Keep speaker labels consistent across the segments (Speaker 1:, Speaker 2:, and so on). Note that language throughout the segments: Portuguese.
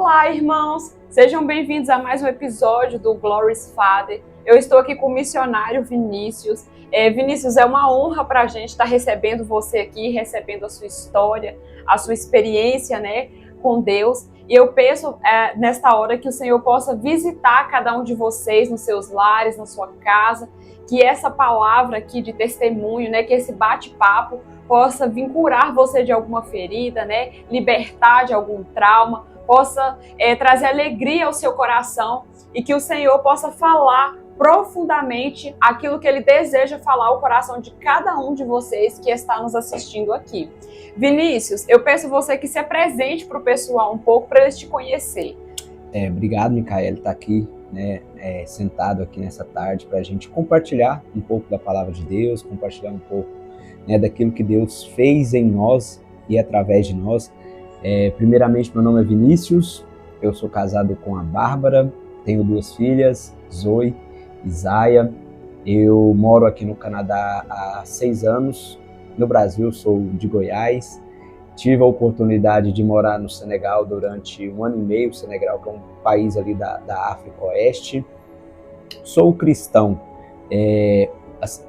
Speaker 1: Olá, irmãos! Sejam bem-vindos a mais um episódio do Glorious Father. Eu estou aqui com o missionário Vinícius. Vinícius, é uma honra para a gente estar recebendo você aqui, recebendo a sua história, a sua experiência, né, com Deus. E eu peço nesta hora que o Senhor possa visitar cada um de vocês nos seus lares, na sua casa, que essa palavra aqui de testemunho, né, que esse bate-papo possa vir curar você de alguma ferida, né, libertar de algum trauma, possa trazer alegria ao seu coração e que o Senhor possa falar profundamente aquilo que Ele deseja falar ao coração de cada um de vocês que está nos assistindo aqui. Vinícius, eu peço você que se apresente para o pessoal um pouco para eles te conhecer.
Speaker 2: Obrigado, Micaela, estar aqui, né, sentado aqui nessa tarde para a gente compartilhar um pouco da palavra de Deus, compartilhar um pouco, né, daquilo que Deus fez em nós e através de nós. Primeiramente, meu nome é Vinícius, eu sou casado com a Bárbara, tenho 2 filhas, Zoe e Zaya. Eu moro aqui no Canadá há 6 anos, no Brasil sou de Goiás. Tive a oportunidade de morar no Senegal durante 1 ano e meio, o Senegal que é um país ali da África Oeste. Sou cristão.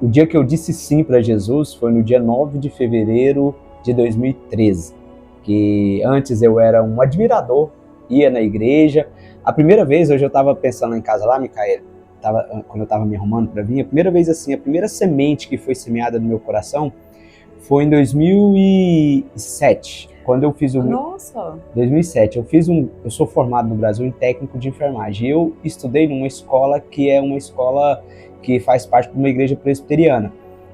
Speaker 2: O dia que eu disse sim para Jesus foi no dia 9 de fevereiro de 2013, que antes eu era um admirador, ia na igreja. A primeira vez, hoje eu estava pensando em casa lá, Micaela, quando eu estava me arrumando para vir, a primeira vez assim, a primeira semente que foi semeada no meu coração foi em 2007, quando eu fiz o...
Speaker 1: Nossa!
Speaker 2: 2007, eu sou formado no Brasil em técnico de enfermagem. Eu estudei numa escola que é uma escola que faz parte de uma igreja presbiteriana.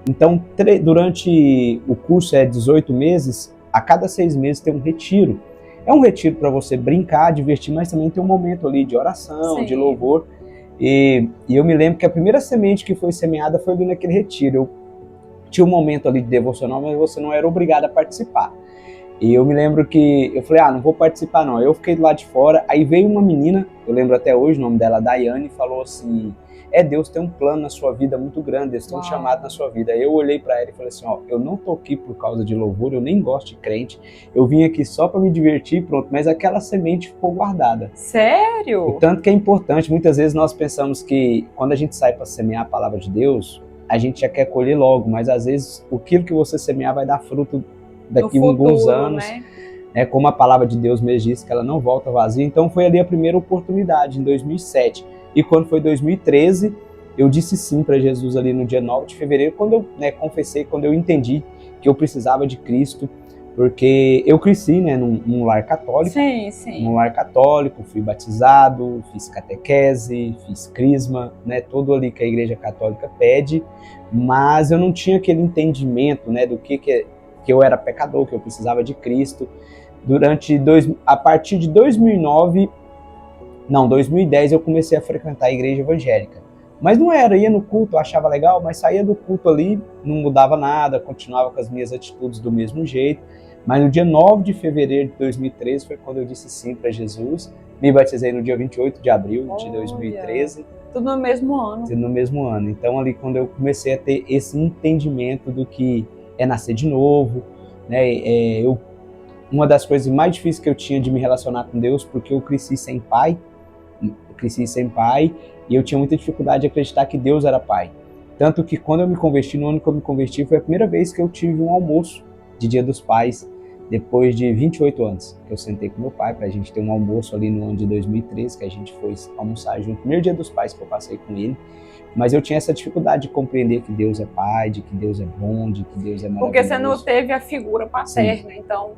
Speaker 2: Então, durante o curso 18 meses, a cada 6 meses tem um retiro. É um retiro para você brincar, divertir, mas também tem um momento ali de oração, sim, de louvor. E eu me lembro que a primeira semente que foi semeada foi ali naquele retiro. Eu tinha um momento ali de devocional, mas você não era obrigado a participar. E eu me lembro que eu falei, não vou participar não. Eu fiquei lá de fora, aí veio uma menina, eu lembro até hoje, o nome dela é Daiane, e falou assim, Deus tem um plano na sua vida muito grande, Deus tem um chamado na sua vida. Aí eu olhei pra ela e falei assim, eu não tô aqui por causa de louvor, eu nem gosto de crente, eu vim aqui só pra me divertir, pronto, mas aquela semente ficou guardada.
Speaker 1: Sério?
Speaker 2: O tanto que é importante, muitas vezes nós pensamos que quando a gente sai pra semear a palavra de Deus, a gente já quer colher logo, mas às vezes aquilo que você semear vai dar fruto daqui a alguns anos, né? Como a palavra de Deus mesmo diz, que ela não volta vazia. Então foi ali a primeira oportunidade, em 2007. E quando foi 2013, eu disse sim para Jesus ali no dia 9 de fevereiro, quando eu confessei, quando eu entendi que eu precisava de Cristo, porque eu cresci, né, num lar católico.
Speaker 1: Sim, sim.
Speaker 2: Num lar católico, fui batizado, fiz catequese, fiz crisma, né, tudo ali que a Igreja Católica pede, mas eu não tinha aquele entendimento, né, do que eu era pecador, que eu precisava de Cristo. A partir de 2010 eu comecei a frequentar a igreja evangélica. Mas não era, ia no culto, eu achava legal, mas saía do culto ali, não mudava nada, continuava com as minhas atitudes do mesmo jeito. Mas no dia 9 de fevereiro de 2013 foi quando eu disse sim para Jesus. Me batizei no dia 28 de abril de 2013.
Speaker 1: Tudo no mesmo ano.
Speaker 2: Tudo no mesmo ano. Então ali quando eu comecei a ter esse entendimento do que é nascer de novo, né? Uma das coisas mais difíceis que eu tinha de me relacionar com Deus, porque eu cresci sem pai, e eu tinha muita dificuldade de acreditar que Deus era pai. Tanto que quando eu me converti, no ano que eu me converti, foi a primeira vez que eu tive um almoço de Dia dos Pais, depois de 28 anos, que eu sentei com meu pai para a gente ter um almoço ali no ano de 2013, que a gente foi almoçar junto, no primeiro Dia dos Pais que eu passei com ele. Mas eu tinha essa dificuldade de compreender que Deus é pai, de que Deus é bom, de que Deus é maravilhoso.
Speaker 1: Porque você não teve a figura paterna, sim, então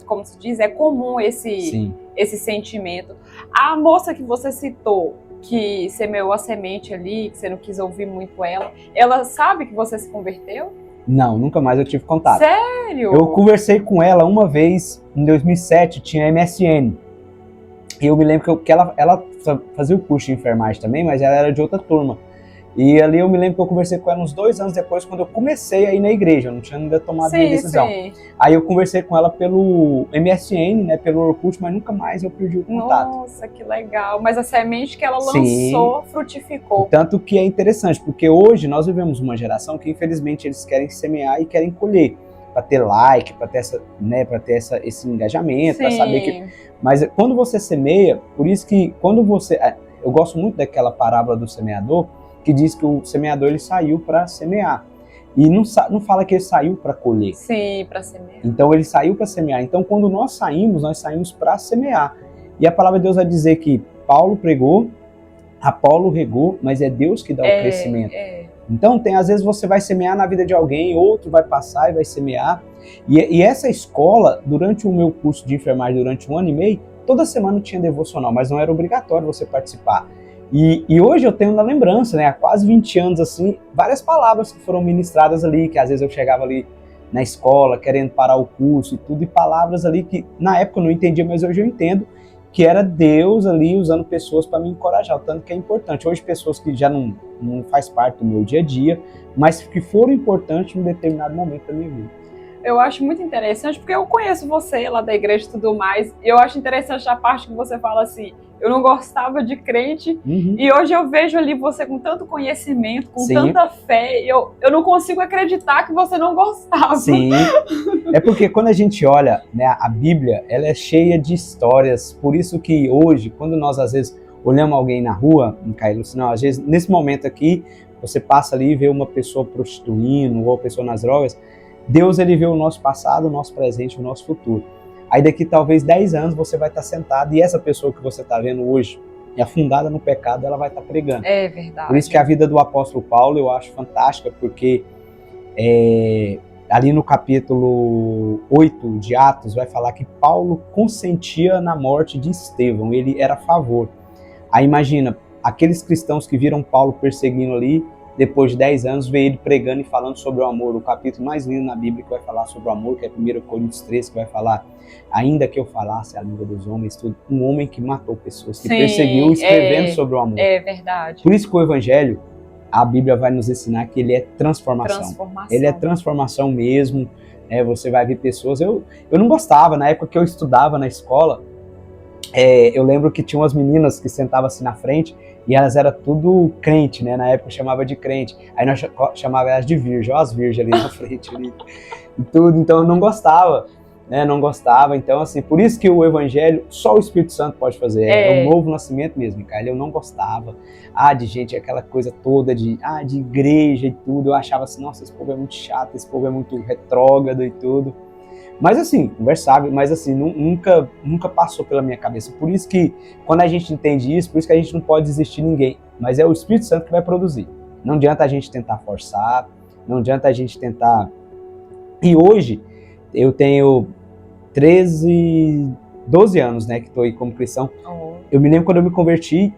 Speaker 1: como se diz, é comum esse sentimento. A moça que você citou, que semeou a semente ali, que você não quis ouvir muito ela sabe que você se converteu?
Speaker 2: Não, nunca mais eu tive contato.
Speaker 1: Sério?
Speaker 2: Eu conversei com ela uma vez, em 2007, tinha MSN. E eu me lembro que ela fazia o curso de enfermagem também, mas ela era de outra turma. E ali eu me lembro que eu conversei com ela uns 2 anos depois, quando eu comecei a ir na igreja. Eu não tinha ainda tomado minha decisão. Sim. Aí eu conversei com ela pelo MSN, né, pelo Orkut, mas nunca mais eu perdi o contato.
Speaker 1: Nossa, que legal. Mas a semente que ela lançou frutificou.
Speaker 2: Tanto que é interessante, porque hoje nós vivemos uma geração que infelizmente eles querem semear e querem colher. ter like, para ter essa, né, para ter esse engajamento, para saber que. Mas quando você semeia, por isso que quando você, eu gosto muito daquela parábola do semeador que diz que o semeador ele saiu para semear e não fala que ele saiu para colher.
Speaker 1: Sim, para semear.
Speaker 2: Então ele saiu para semear. Então quando nós saímos para semear. E a palavra de Deus vai dizer que Paulo pregou, Apolo regou, mas é Deus que dá o crescimento. Então, às vezes você vai semear na vida de alguém, outro vai passar e vai semear. E essa escola, durante o meu curso de enfermagem, durante 1 ano e meio, toda semana tinha devocional, mas não era obrigatório você participar. E hoje eu tenho na lembrança, né, há quase 20 anos, assim, várias palavras que foram ministradas ali, que às vezes eu chegava ali na escola, querendo parar o curso e tudo, e palavras ali que na época eu não entendia, mas hoje eu entendo, que era Deus ali usando pessoas para me encorajar, o tanto que é importante. Hoje pessoas que já não faz parte do meu dia a dia, mas que foram importantes em um determinado momento da minha vida.
Speaker 1: Eu acho muito interessante, porque eu conheço você lá da igreja e tudo mais, e eu acho interessante a parte que você fala assim, eu não gostava de crente, e hoje eu vejo ali você com tanto conhecimento, com tanta fé, eu não consigo acreditar que você não gostava.
Speaker 2: Sim, é porque quando a gente olha, né, a Bíblia, ela é cheia de histórias, por isso que hoje, quando nós às vezes olhamos alguém na rua, Micael, senão, às vezes nesse momento aqui, você passa ali e vê uma pessoa prostituindo, ou uma pessoa nas drogas, Deus ele vê o nosso passado, o nosso presente, o nosso futuro. Aí daqui talvez 10 anos você vai estar sentado e essa pessoa que você está vendo hoje, afundada no pecado, ela vai estar pregando.
Speaker 1: É verdade.
Speaker 2: Por isso que a vida do apóstolo Paulo eu acho fantástica, porque ali no capítulo 8 de Atos vai falar que Paulo consentia na morte de Estevão, ele era a favor. Aí imagina, aqueles cristãos que viram Paulo perseguindo ali, depois de 10 anos, vê ele pregando e falando sobre o amor. O capítulo mais lindo na Bíblia que vai falar sobre o amor, que é 1 Coríntios 13, que vai falar, ainda que eu falasse a língua dos homens, tudo, um homem que matou pessoas, que perseguiu, escrevendo sobre o amor.
Speaker 1: É verdade.
Speaker 2: Por isso que o Evangelho, a Bíblia vai nos ensinar que ele é transformação. Ele é transformação mesmo. Você vai ver pessoas... Eu não gostava, na época que eu estudava na escola, eu lembro que tinha umas meninas que sentavam assim na frente, e elas eram tudo crente, né? Na época chamava de crente. Aí nós chamava elas de virgem, ó, as virgens ali na frente ali, e tudo. Então eu não gostava, né? Não gostava. Então, assim, por isso que o Evangelho, só o Espírito Santo pode fazer. É um novo nascimento mesmo, Micael. Eu não gostava. De gente, aquela coisa toda de igreja e tudo. Eu achava assim, nossa, esse povo é muito chato, esse povo é muito retrógrado e tudo. Mas assim, conversável, mas assim, nunca passou pela minha cabeça. Por isso que, quando a gente entende isso, por isso que a gente não pode desistir de ninguém. Mas é o Espírito Santo que vai produzir. Não adianta a gente tentar forçar, não adianta a gente tentar... E hoje, eu tenho 12 anos, né, que estou aí como cristão. Eu me lembro quando eu me converti,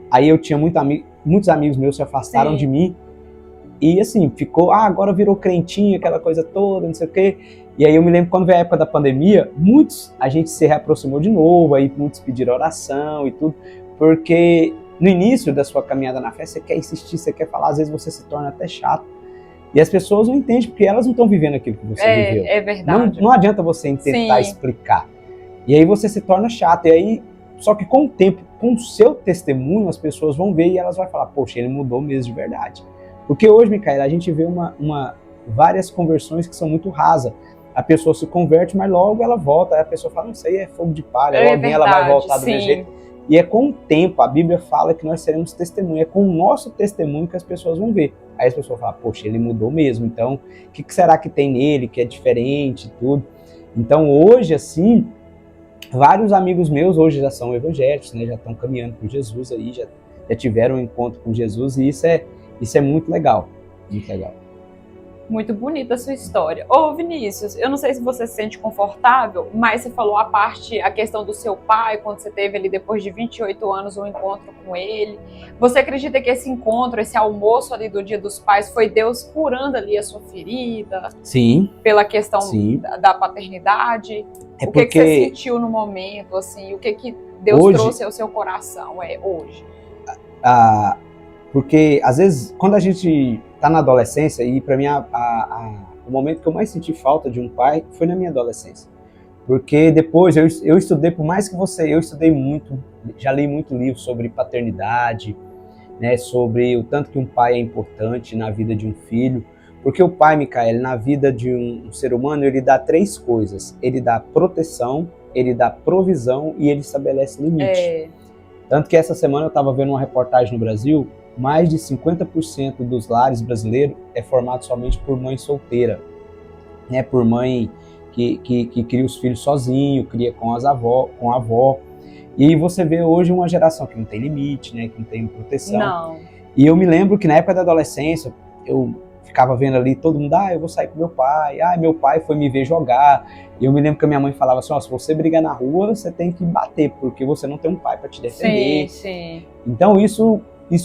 Speaker 2: aí eu tinha muitos amigos meus se afastaram de mim. E assim, ficou, agora virou crentinho, aquela coisa toda, não sei o quê. E aí eu me lembro quando veio a época da pandemia, a gente se reaproximou de novo, aí muitos pediram oração e tudo, porque no início da sua caminhada na fé, você quer insistir, você quer falar, às vezes você se torna até chato. E as pessoas não entendem, porque elas não estão vivendo aquilo que você viveu.
Speaker 1: É verdade.
Speaker 2: Não adianta você tentar explicar. E aí você se torna chato, e aí, só que com o tempo, com o seu testemunho, as pessoas vão ver e elas vão falar, poxa, ele mudou mesmo de verdade. Porque hoje, Micael, a gente vê várias conversões que são muito rasas. A pessoa se converte, mas logo ela volta. Aí a pessoa fala, não, isso aí é fogo de palha. Alguém verdade, ela vai voltar do mesmo jeito. E é com o tempo, a Bíblia fala que nós seremos testemunha. É com o nosso testemunho que as pessoas vão ver. Aí as pessoas falam, poxa, ele mudou mesmo. Então, o que será que tem nele que é diferente e tudo? Então, hoje, assim, vários amigos meus hoje já são evangélicos, né? Já estão caminhando com Jesus aí, já tiveram um encontro com Jesus. E isso é muito legal. Muito legal.
Speaker 1: Muito bonita a sua história. Ô Vinícius, eu não sei se você se sente confortável, mas você falou a questão do seu pai, quando você teve ali depois de 28 anos um encontro com ele. Você acredita que esse encontro, esse almoço ali do Dia dos Pais, foi Deus curando ali a sua ferida?
Speaker 2: Sim.
Speaker 1: Pela questão da paternidade? O que você sentiu no momento, assim? O que Deus trouxe ao seu coração hoje?
Speaker 2: Porque, às vezes, quando a gente tá na adolescência, e para mim o momento que eu mais senti falta de um pai foi na minha adolescência. Porque depois eu estudei, por mais que eu estudei muito, já li muito livro sobre paternidade, né, sobre o tanto que um pai é importante na vida de um filho, Porque o pai, Micael, na vida de um ser humano, ele dá 3 coisas. Ele dá proteção, ele dá provisão e ele estabelece limite. Tanto que essa semana eu estava vendo uma reportagem no Brasil, mais de 50% dos lares brasileiros é formado somente por mãe solteira, né? Por mãe que cria os filhos sozinho, cria com a avó. E você vê hoje uma geração que não tem limite, né? Que não tem proteção.
Speaker 1: Não.
Speaker 2: E eu me lembro que na época da adolescência, eu ficava vendo ali todo mundo, eu vou sair com meu pai, meu pai foi me ver jogar. E eu me lembro que a minha mãe falava assim, se você brigar na rua, você tem que bater, porque você não tem um pai para te defender.
Speaker 1: Sim.
Speaker 2: Então isso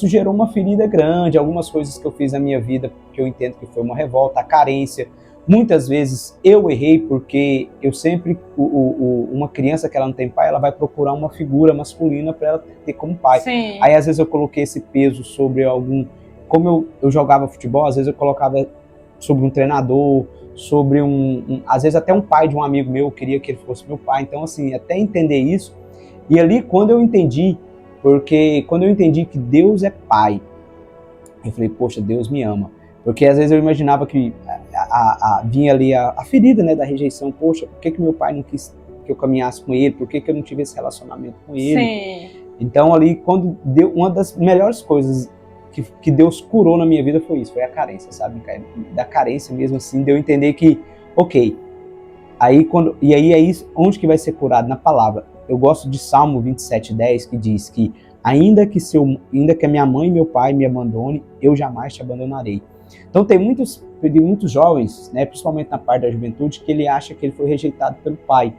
Speaker 2: gerou uma ferida grande, algumas coisas que eu fiz na minha vida, que eu entendo que foi uma revolta, a carência. Muitas vezes eu errei porque eu sempre, uma criança que ela não tem pai, ela vai procurar uma figura masculina para ela ter como pai.
Speaker 1: Sim.
Speaker 2: Aí às vezes eu coloquei esse peso sobre algum, como eu jogava futebol, às vezes eu colocava sobre um treinador, sobre às vezes até um pai de um amigo meu, eu queria que ele fosse meu pai. Então assim, até entender isso. E ali quando eu entendi, porque quando eu entendi que Deus é pai, eu falei, poxa, Deus me ama. Porque às vezes eu imaginava que vinha ali a ferida, né, da rejeição. Poxa, por que meu pai não quis que eu caminhasse com ele? Por que eu não tive esse relacionamento com ele?
Speaker 1: Sim.
Speaker 2: Então ali, quando uma das melhores coisas que Deus curou na minha vida foi isso, foi a carência, sabe, Micael? Da carência mesmo assim, de eu entender que, ok, aí é isso, onde que vai ser curado? Na palavra. Eu gosto de Salmo 27:10, que diz que ainda que a minha mãe e meu pai me abandone, eu jamais te abandonarei. Então tem muitos jovens, né, principalmente na parte da juventude, que ele acha que ele foi rejeitado pelo pai.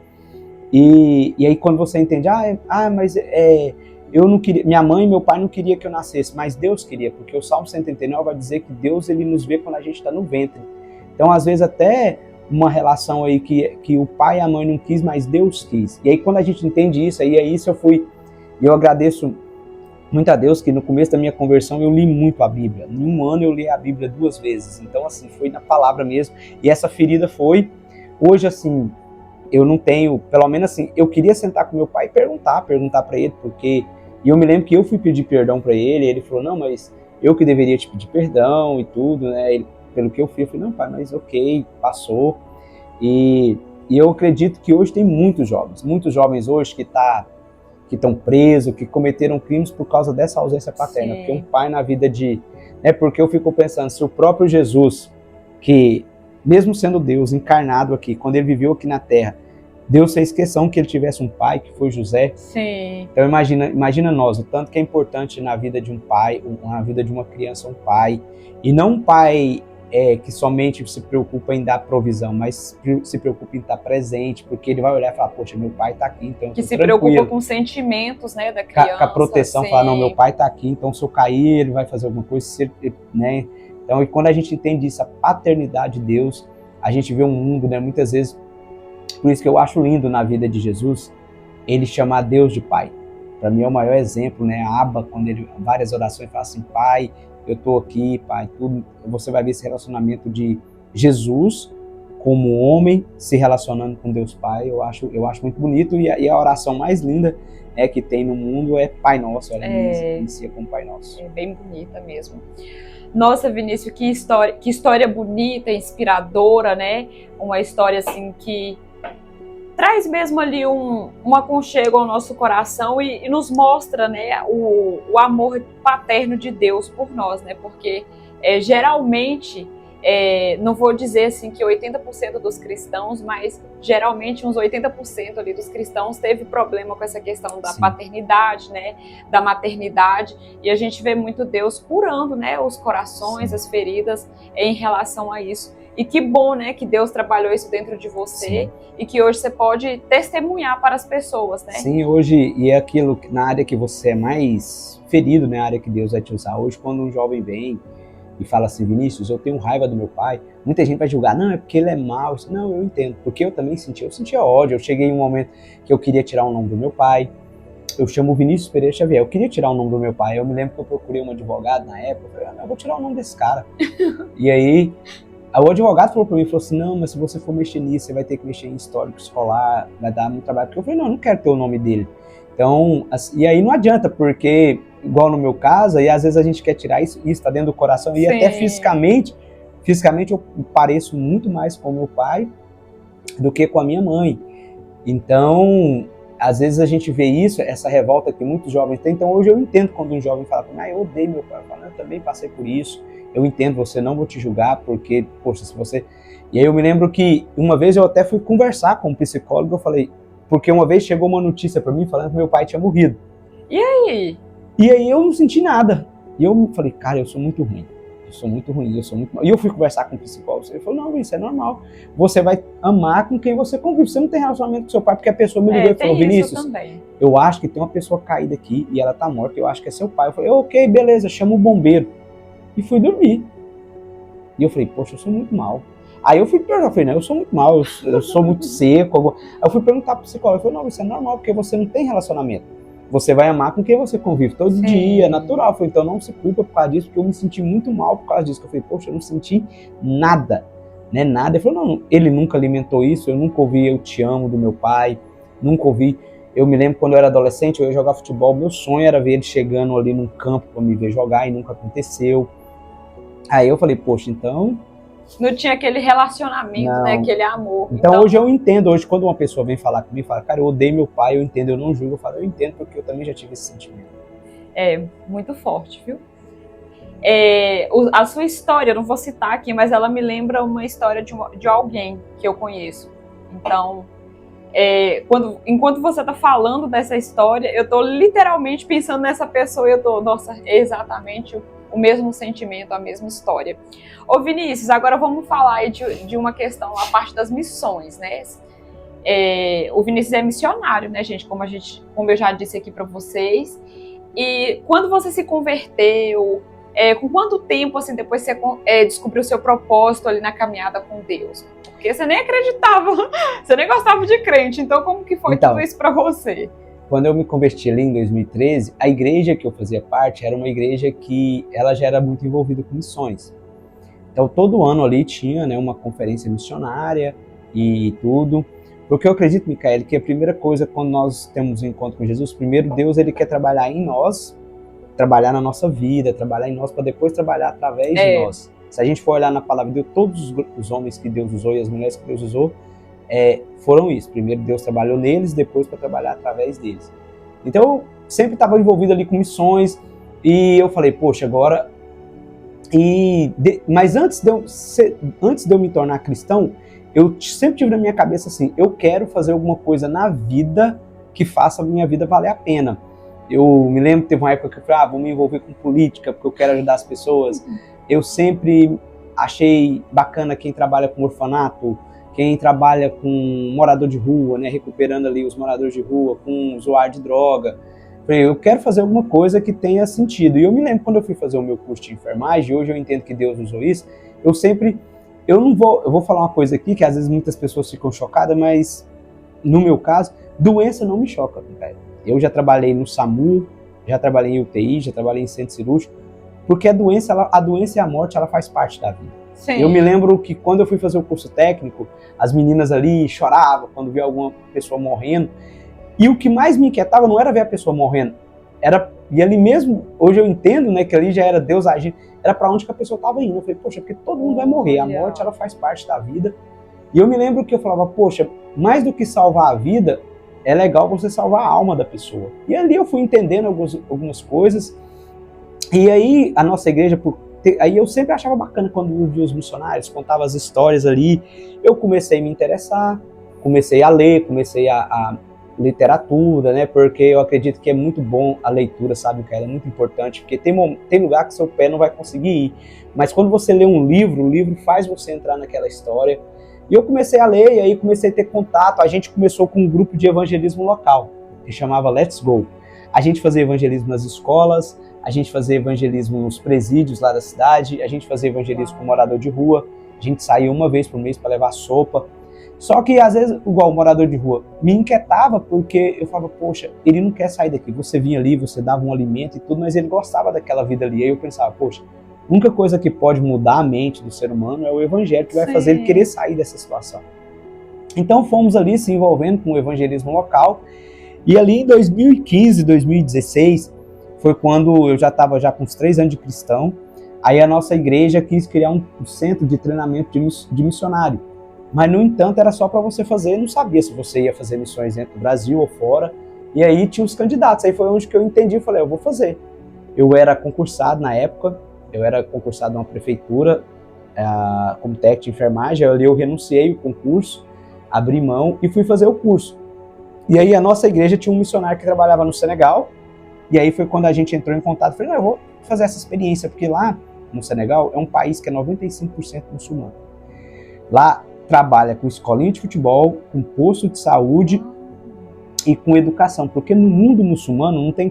Speaker 2: E aí quando você entende, mas eu não queria, minha mãe e meu pai não queriam que eu nascesse, mas Deus queria, porque o Salmo 139 vai dizer que Deus, ele nos vê quando a gente está no ventre. Então às vezes até uma relação aí que o pai e a mãe não quis, mas Deus quis. E aí quando a gente entende isso, aí é isso eu agradeço muito a Deus que no começo da minha conversão eu li muito a Bíblia. Em um ano eu li a Bíblia 2 vezes. Então assim, foi na palavra mesmo. E essa ferida foi, hoje assim, eu não tenho, pelo menos assim, eu queria sentar com meu pai e perguntar para ele, porque, e eu me lembro que eu fui pedir perdão para ele, e ele falou, não, mas eu que deveria te pedir perdão e tudo, né, pelo que eu fiz, eu falei, não pai, mas ok, passou. E eu acredito que hoje tem muitos jovens hoje que estão presos, que cometeram crimes por causa dessa ausência paterna. Sim. Porque um pai na vida porque eu fico pensando, se o próprio Jesus, que mesmo sendo Deus encarnado aqui, quando ele viveu aqui na Terra, Deus fez questão que ele tivesse um pai, que foi José.
Speaker 1: Sim.
Speaker 2: Então imagina nós, o tanto que é importante na vida de um pai, na vida de uma criança, um pai. E não um pai que somente se preocupa em dar provisão, mas se preocupa em estar presente, porque ele vai olhar e falar, poxa, meu pai está aqui, então eu tô
Speaker 1: que se
Speaker 2: tranquilo.
Speaker 1: Preocupa com os sentimentos, né, da criança.
Speaker 2: Com a proteção,
Speaker 1: sim.
Speaker 2: Falar, não, meu pai está aqui, então se eu cair, ele vai fazer alguma coisa, né? Então, e quando a gente entende isso, a paternidade de Deus, a gente vê um mundo, né, muitas vezes, por isso que eu acho lindo na vida de Jesus, ele chamar Deus de Pai. Para mim é o maior exemplo, né, a Abba, quando ele, várias orações, fala assim, Pai, eu estou aqui, Pai, tudo. Você vai ver esse relacionamento de Jesus como homem se relacionando com Deus Pai, eu acho muito bonito, e a oração mais linda que tem no mundo é Pai Nosso, ela inicia com Pai Nosso.
Speaker 1: É bem bonita mesmo. Nossa, Vinícius, que história bonita, inspiradora, né? Uma história assim que traz mesmo ali um aconchego ao nosso coração e nos mostra, né, o amor paterno de Deus por nós, né? Porque geralmente, não vou dizer assim que 80% dos cristãos, mas geralmente uns 80% ali dos cristãos teve problema com essa questão da Sim. paternidade, né, da maternidade, e a gente vê muito Deus curando, né, os corações, Sim. as feridas em relação a isso. E que bom, né, que Deus trabalhou isso dentro de você Sim. e que hoje você pode testemunhar para as pessoas, né?
Speaker 2: Sim, hoje, e é aquilo na área que você é mais ferido, né, a área que Deus vai te usar. Hoje, quando um jovem vem e fala assim, Vinícius, eu tenho raiva do meu pai, muita gente vai julgar, não, é porque ele é mau. Não, eu entendo, porque eu também sentia ódio. Eu cheguei em um momento que eu queria tirar o nome do meu pai. Eu chamo Vinícius Pereira Xavier, eu queria tirar o nome do meu pai. Eu me lembro que eu procurei um advogado na época, eu falei, eu vou tirar o nome desse cara. E aí, o advogado falou pra mim, falou assim, não, mas se você for mexer nisso, você vai ter que mexer em histórico escolar, vai dar muito trabalho. Porque eu falei, não quero ter o nome dele. Então, assim, e aí não adianta, porque, igual no meu caso, aí às vezes a gente quer tirar isso tá dentro do coração, e
Speaker 1: Sim.
Speaker 2: até fisicamente Fisicamente eu pareço muito mais com meu pai do que com a minha mãe. Então, às vezes a gente vê isso, essa revolta que muitos jovens têm. Então hoje eu entendo quando um jovem fala para mim, eu odeio meu pai. Eu falo, eu também passei por isso. Eu entendo você, não vou te julgar, porque, poxa, se você... E aí eu me lembro que uma vez eu até fui conversar com um psicólogo, eu falei, porque uma vez chegou uma notícia para mim falando que meu pai tinha morrido.
Speaker 1: E aí?
Speaker 2: E aí eu não senti nada. E eu falei, cara, eu sou muito ruim. Eu sou muito ruim, eu sou muito mal. E eu fui conversar com o psicólogo. Ele falou, não, isso é normal. Você vai amar com quem você convive. Você não tem relacionamento com seu pai, porque a pessoa me ligou e falou, Vinícius, eu acho que tem uma pessoa caída aqui e ela tá morta, eu acho que é seu pai. Eu falei, ok, beleza, chama o bombeiro. E fui dormir. E eu falei, poxa, eu sou muito mal. Aí eu fui perguntar, eu falei, não, eu sou muito mal, eu sou muito seco. Aí eu fui perguntar pro psicólogo, ele falou, não, isso é normal, porque você não tem relacionamento. Você vai amar com quem você convive todo dia, é natural. Eu falei, então não se culpa por causa disso, porque eu me senti muito mal por causa disso. Eu falei, poxa, eu não senti nada, né, nada. Ele falou, não, ele nunca alimentou isso, eu nunca ouvi eu te amo do meu pai, nunca ouvi. Eu me lembro quando eu era adolescente, eu ia jogar futebol, meu sonho era ver ele chegando ali num campo para me ver jogar e nunca aconteceu. Aí eu falei, poxa, então...
Speaker 1: Não tinha aquele relacionamento, não, né? Aquele amor.
Speaker 2: Então hoje eu entendo, hoje quando uma pessoa vem falar comigo, fala, cara, eu odeio meu pai, eu entendo, eu não julgo, eu falo, eu entendo porque eu também já tive esse sentimento.
Speaker 1: É, muito forte, viu? A sua história, eu não vou citar aqui, mas ela me lembra uma história de alguém que eu conheço. Então, enquanto você tá falando dessa história, eu tô literalmente pensando nessa pessoa e eu tô, nossa, é exatamente o mesmo sentimento, a mesma história. Ô Vinícius, agora vamos falar aí de uma questão, a parte das missões, né? O Vinícius é missionário, né, gente? Como eu já disse aqui para vocês. E quando você se converteu, com quanto tempo, assim, depois você descobriu o seu propósito ali na caminhada com Deus? Porque você nem acreditava, você nem gostava de crente, então como que foi tudo isso para você?
Speaker 2: Quando eu me converti ali em 2013, a igreja que eu fazia parte era uma igreja que ela já era muito envolvida com missões. Então todo ano ali tinha, né, uma conferência missionária e tudo. Porque eu acredito, Micael, que a primeira coisa quando nós temos um encontro com Jesus, primeiro Deus ele quer trabalhar em nós, trabalhar na nossa vida, trabalhar em nós para depois trabalhar através de nós. Se a gente for olhar na palavra de Deus, todos os homens que Deus usou e as mulheres que Deus usou, foram isso. Primeiro Deus trabalhou neles, depois para trabalhar através deles. Então eu sempre estava envolvido ali com missões e eu falei, poxa, agora... Mas antes de eu me tornar cristão, eu sempre tive na minha cabeça assim, eu quero fazer alguma coisa na vida que faça a minha vida valer a pena. Eu me lembro que teve uma época que eu falei, vou me envolver com política porque eu quero ajudar as pessoas. Eu sempre achei bacana quem trabalha com orfanato, quem trabalha com morador de rua, né, recuperando ali os moradores de rua, com usuário de droga. Eu quero fazer alguma coisa que tenha sentido. E eu me lembro quando eu fui fazer o meu curso de enfermagem, hoje eu entendo que Deus usou isso, eu vou falar uma coisa aqui que às vezes muitas pessoas ficam chocadas, mas no meu caso, doença não me choca, cara. Eu já trabalhei no SAMU, já trabalhei em UTI, já trabalhei em centro cirúrgico, porque a doença e a morte, ela faz parte da vida.
Speaker 1: Sim.
Speaker 2: Eu me lembro que quando eu fui fazer o curso técnico, as meninas ali choravam quando via alguma pessoa morrendo, e o que mais me inquietava não era ver a pessoa morrendo, e ali mesmo, hoje eu entendo, né, que ali já era Deus agindo, era para onde que a pessoa estava indo. Eu falei, poxa, porque todo mundo vai morrer, a morte ela faz parte da vida. E eu me lembro que eu falava, poxa, mais do que salvar a vida, é legal você salvar a alma da pessoa. E ali eu fui entendendo algumas coisas, e aí a nossa igreja, aí eu sempre achava bacana quando eu via os missionários, contava as histórias ali, eu comecei a me interessar, comecei a ler, comecei a literatura, né? Porque eu acredito que é muito bom a leitura, sabe, cara? É muito importante, porque tem lugar que seu pé não vai conseguir ir. Mas quando você lê um livro, o livro faz você entrar naquela história. E eu comecei a ler, e aí comecei a ter contato. A gente começou com um grupo de evangelismo local, que chamava Let's Go. A gente fazia evangelismo nas escolas, a gente fazia evangelismo nos presídios lá da cidade, a gente fazia evangelismo com morador de rua, a gente saía uma vez por mês para levar sopa. Só que, às vezes, igual o morador de rua, me inquietava porque eu falava, poxa, ele não quer sair daqui. Você vinha ali, você dava um alimento e tudo, mas ele gostava daquela vida ali. Aí eu pensava, poxa, a única coisa que pode mudar a mente do ser humano é o evangelho, que vai fazer ele querer sair dessa situação. Então fomos ali se envolvendo com o evangelismo local. E ali em 2015, 2016, foi quando eu já estava com uns 3 anos de cristão. Aí a nossa igreja quis criar um centro de treinamento de missionário. Mas, no entanto, era só para você fazer, não sabia se você ia fazer missões dentro do Brasil ou fora. E aí tinha os candidatos, aí foi onde que eu entendi, eu falei, eu vou fazer. Eu era concursado na época, eu era concursado numa prefeitura, como técnico de enfermagem, ali eu renunciei o concurso, abri mão e fui fazer o curso. E aí a nossa igreja tinha um missionário que trabalhava no Senegal, e aí foi quando a gente entrou em contato, falei, não, eu vou fazer essa experiência, porque lá no Senegal é um país que é 95% muçulmano. Lá trabalha com escolinha de futebol, com posto de saúde e com educação, porque no mundo muçulmano não tem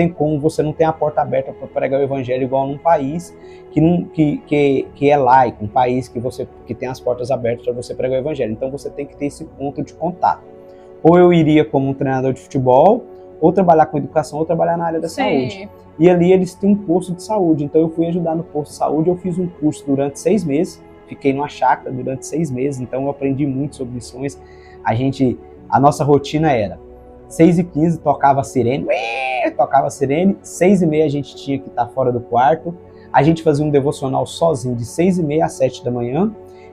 Speaker 2: como você não ter a porta aberta para pregar o evangelho igual num país que é laico, um país que tem as portas abertas para você pregar o evangelho. Então você tem que ter esse ponto de contato. Ou eu iria como um treinador de futebol, ou trabalhar com educação, ou trabalhar na área da saúde. E ali eles têm um posto de saúde, então eu fui ajudar no posto de saúde, eu fiz um curso durante 6 meses, fiquei numa chácara durante 6 meses, então eu aprendi muito sobre missões. A nossa rotina era 6h15 tocava a sirene, 6h30 a gente tinha que estar fora do quarto, a gente fazia um devocional sozinho de 6h30 às 7 da manhã,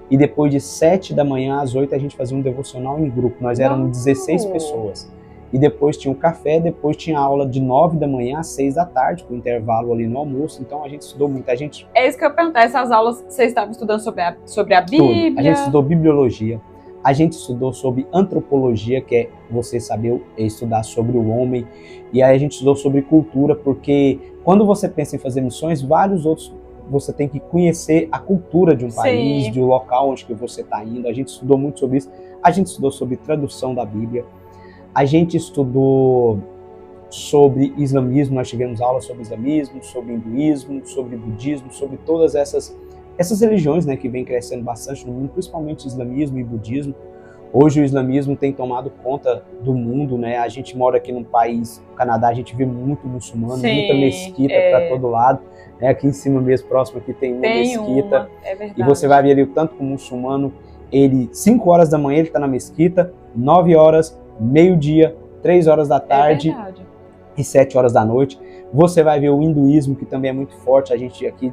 Speaker 2: e depois de 7 da manhã às 8 a gente fazia um devocional em grupo, nós éramos 16 pessoas. E depois tinha um café, depois tinha aula de 9 da manhã às 6 da tarde, com intervalo ali no almoço, então a gente estudou muito.
Speaker 1: É isso que eu ia perguntar, essas aulas vocês estavam estudando sobre a Bíblia?
Speaker 2: Tudo. A gente estudou bibliologia, a gente estudou sobre antropologia, que é você saber estudar sobre o homem, e aí a gente estudou sobre cultura, porque quando você pensa em fazer missões, vários outros, você tem que conhecer a cultura de um país, de um local onde que você está indo, a gente estudou muito sobre isso, a gente estudou sobre tradução da Bíblia, a gente estudou sobre islamismo, nós tivemos aulas sobre islamismo, sobre hinduísmo, sobre budismo, sobre todas essas religiões, né, que vem crescendo bastante no mundo, principalmente islamismo e budismo. Hoje o islamismo tem tomado conta do mundo, né? A gente mora aqui num país, no Canadá, a gente vê muito muçulmano, muita mesquita para todo lado. Né? Aqui em cima mesmo, próximo aqui tem uma mesquita.
Speaker 1: É verdade.
Speaker 2: E você vai ver ali o tanto que o muçulmano, 5 horas da manhã ele está na mesquita, 9 horas, meio-dia, 3 horas da tarde e 7 horas da noite. Você vai ver o hinduísmo, que também é muito forte. A gente aqui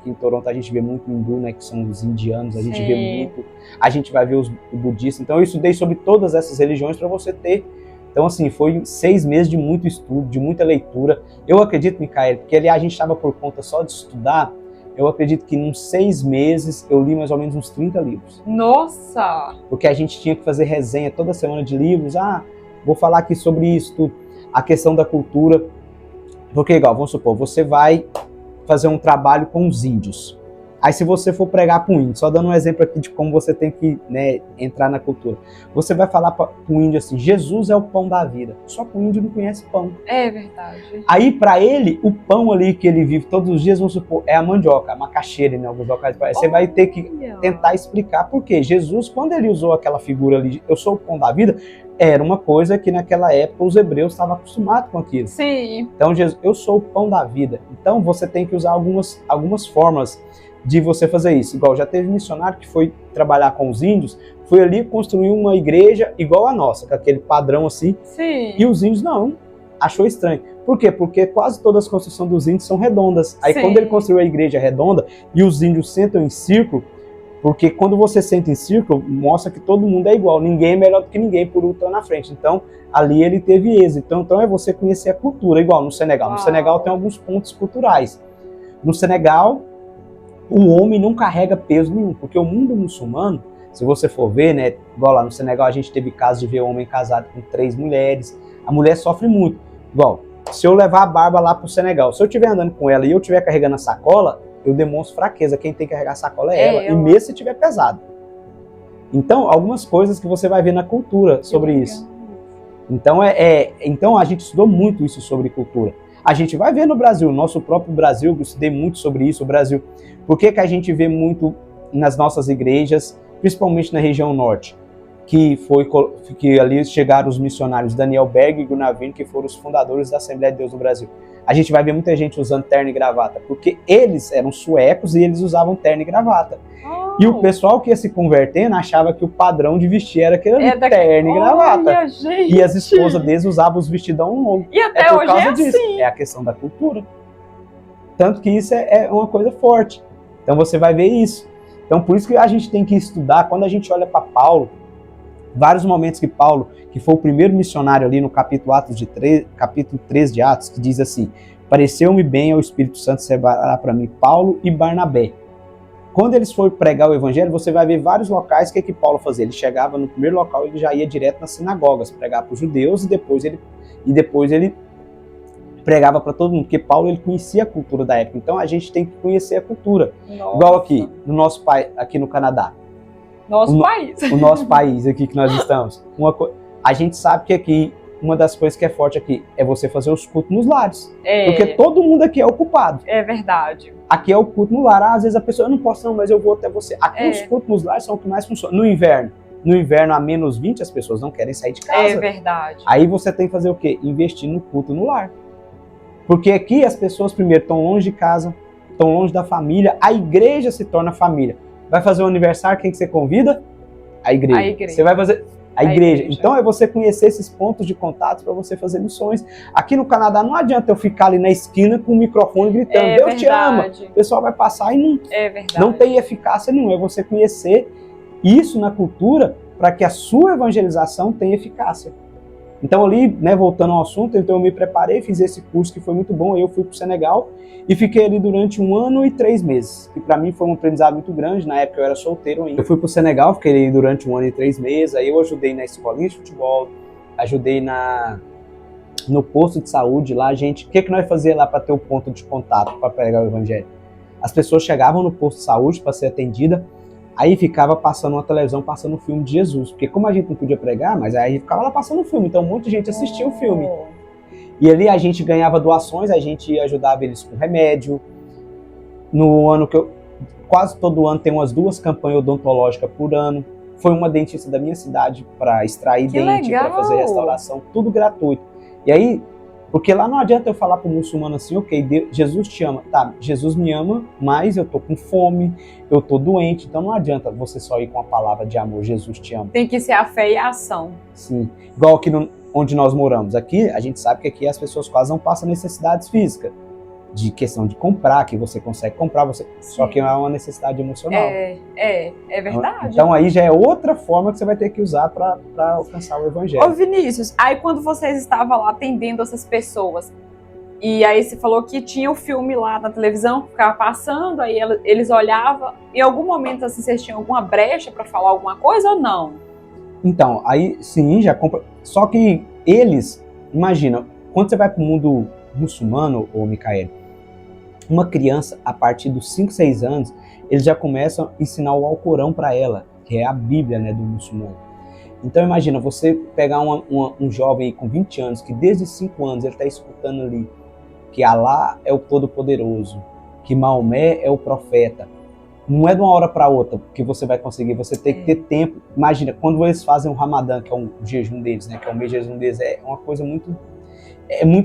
Speaker 2: em Toronto, a gente vê muito hindu, né, que são os indianos, a gente vê muito. A gente vai ver o budista. Então eu estudei sobre todas essas religiões para você ter. Então assim, foi 6 meses de muito estudo, de muita leitura. Eu acredito, Micael, porque ali a gente estava por conta só de estudar, eu acredito que em uns 6 meses eu li mais ou menos uns 30 livros.
Speaker 1: Nossa!
Speaker 2: Porque a gente tinha que fazer resenha toda semana de livros. Vou falar aqui sobre isso, tudo. A questão da cultura. Porque, igual, vamos supor, você vai fazer um trabalho com os índios. Aí, se você for pregar para um índio, só dando um exemplo aqui de como você tem que, né, entrar na cultura. Você vai falar para o índio assim, Jesus é o pão da vida. Só que o índio não conhece pão.
Speaker 1: É verdade.
Speaker 2: Aí, para ele, o pão ali que ele vive todos os dias, vamos supor, é a mandioca, a macaxeira, em alguns locais. Você vai ter que tentar explicar por quê. Jesus, quando ele usou aquela figura ali, eu sou o pão da vida, era uma coisa que naquela época os hebreus estavam acostumados com aquilo.
Speaker 1: Sim.
Speaker 2: Então, Jesus, eu sou o pão da vida. Então, você tem que usar algumas formas de você fazer isso. Igual, já teve missionário que foi trabalhar com os índios, foi ali construir uma igreja igual a nossa, com aquele padrão assim.
Speaker 1: Sim.
Speaker 2: E os índios não, achou estranho. Por quê? Porque quase todas as construções dos índios são redondas. Aí quando ele construiu a igreja redonda e os índios sentam em círculo, porque quando você senta em círculo, mostra que todo mundo é igual, ninguém é melhor do que ninguém por um estar na frente. Então, ali ele teve êxito. Então é você conhecer a cultura, igual no Senegal. No Senegal tem alguns pontos culturais. No Senegal, o homem não carrega peso nenhum, porque o mundo muçulmano, se você for ver, né, igual lá no Senegal a gente teve casos de ver homem casado com 3 mulheres, a mulher sofre muito. Igual, se eu levar a Barba lá pro Senegal, se eu estiver andando com ela e eu estiver carregando a sacola, eu demonstro fraqueza, quem tem que carregar a sacola é ela, e mesmo se estiver pesado. Então, algumas coisas que você vai ver na cultura sobre isso. Então, então a gente estudou muito isso sobre cultura. A gente vai ver no Brasil, nosso próprio Brasil, eu estudei muito sobre isso, o Brasil. Por que a gente vê muito nas nossas igrejas, principalmente na região norte, que ali chegaram os missionários Daniel Berg e Gunavino, que foram os fundadores da Assembleia de Deus no Brasil. A gente vai ver muita gente usando terno e gravata, porque eles eram suecos e eles usavam terno e gravata. E o pessoal que ia se convertendo achava que o padrão de vestir era aquele terno e gravata.
Speaker 1: Gente.
Speaker 2: E as esposas deles usavam os vestidão longo.
Speaker 1: E até
Speaker 2: por
Speaker 1: hoje
Speaker 2: causa
Speaker 1: é
Speaker 2: disso.
Speaker 1: assim.
Speaker 2: É a questão da cultura. Tanto que isso é uma coisa forte. Então você vai ver isso. Então por isso que a gente tem que estudar. Quando a gente olha para Paulo, vários momentos que Paulo, que foi o primeiro missionário ali no capítulo 3 de Atos, que diz assim: pareceu-me bem ao Espírito Santo separar para mim Paulo e Barnabé. Quando eles foram pregar o evangelho, você vai ver vários locais que Paulo fazia. Ele chegava no primeiro local, ele já ia direto nas sinagogas, pregar para os judeus e depois ele pregava para todo mundo, porque Paulo ele conhecia a cultura da época. Então a gente tem que conhecer a cultura.
Speaker 1: Nossa.
Speaker 2: Igual aqui, no nosso país, aqui no Canadá.
Speaker 1: País.
Speaker 2: O nosso país aqui que nós estamos. A gente sabe que aqui, uma das coisas que é forte aqui é você fazer os cultos nos lares. Porque todo mundo aqui é ocupado.
Speaker 1: É verdade.
Speaker 2: Aqui é o culto no lar. Às vezes a pessoa, eu não posso não, mas eu vou até você. Aqui os cultos nos lares são o que mais funciona. No inverno a menos 20, as pessoas não querem sair de casa.
Speaker 1: É verdade.
Speaker 2: Aí você tem que fazer o quê? Investir no culto no lar. Porque aqui as pessoas primeiro estão longe de casa, estão longe da família, a igreja se torna família. Vai fazer um aniversário, quem que você convida? A igreja. Você vai fazer a igreja. Então é você conhecer esses pontos de contato para você fazer missões. Aqui no Canadá não adianta eu ficar ali na esquina com o microfone gritando, Deus te ama. O pessoal vai passar e não tem eficácia nenhuma. É você conhecer isso na cultura para que a sua evangelização tenha eficácia. Então ali, né, voltando ao assunto, então eu me preparei, fiz esse curso que foi muito bom, eu fui para o Senegal e fiquei ali durante 1 ano e 3 meses, que para mim foi um aprendizado muito grande, na época eu era solteiro ainda. Eu fui para o Senegal, fiquei ali durante 1 ano e 3 meses, aí eu ajudei na escolinha de futebol, ajudei no posto de saúde lá, gente, o que nós fazíamos lá para ter o ponto de contato, para pregar o evangelho? As pessoas chegavam no posto de saúde para ser atendida, aí ficava passando uma televisão, passando o filme de Jesus. Porque como a gente não podia pregar, mas aí ficava lá passando o filme. Então um monte de gente assistia o filme. E ali a gente ganhava doações, a gente ajudava eles com remédio. No ano quase todo ano tem umas 2 campanhas odontológicas por ano. Foi uma dentista da minha cidade para extrair dente, para fazer restauração, tudo gratuito. E aí, porque lá não adianta eu falar para o muçulmano assim, ok, Jesus te ama. Tá, Jesus me ama, mas eu tô com fome, eu tô doente, então não adianta você só ir com a palavra de amor, Jesus te ama.
Speaker 1: Tem que ser a fé e a ação.
Speaker 2: Sim, igual aqui onde nós moramos. Aqui, a gente sabe que aqui as pessoas quase não passam necessidades físicas. De questão de comprar, que você consegue comprar, só que é uma necessidade emocional.
Speaker 1: É verdade.
Speaker 2: Então aí já é outra forma que você vai ter que usar para alcançar o evangelho.
Speaker 1: Ô Vinícius, aí quando vocês estavam lá atendendo essas pessoas, e aí você falou que tinha o filme lá na televisão, que ficava passando, aí eles olhavam, em algum momento assim, vocês tinham alguma brecha para falar alguma coisa ou não?
Speaker 2: Então, aí sim, já compra. Só que eles, imagina, quando você vai para o mundo muçulmano, ô Micael, uma criança, a partir dos 5, 6 anos, eles já começam a ensinar o Alcorão para ela, que é a Bíblia, né, do muçulmano. Então imagina, você pegar um jovem com 20 anos, que desde 5 anos ele está escutando ali que Alá é o Todo-Poderoso, que Maomé é o profeta. Não é de uma hora para outra que você vai conseguir, você tem que ter tempo. Imagina, quando eles fazem o Ramadã, que é um jejum deles, né, que é o mês de jejum deles, é uma coisa muito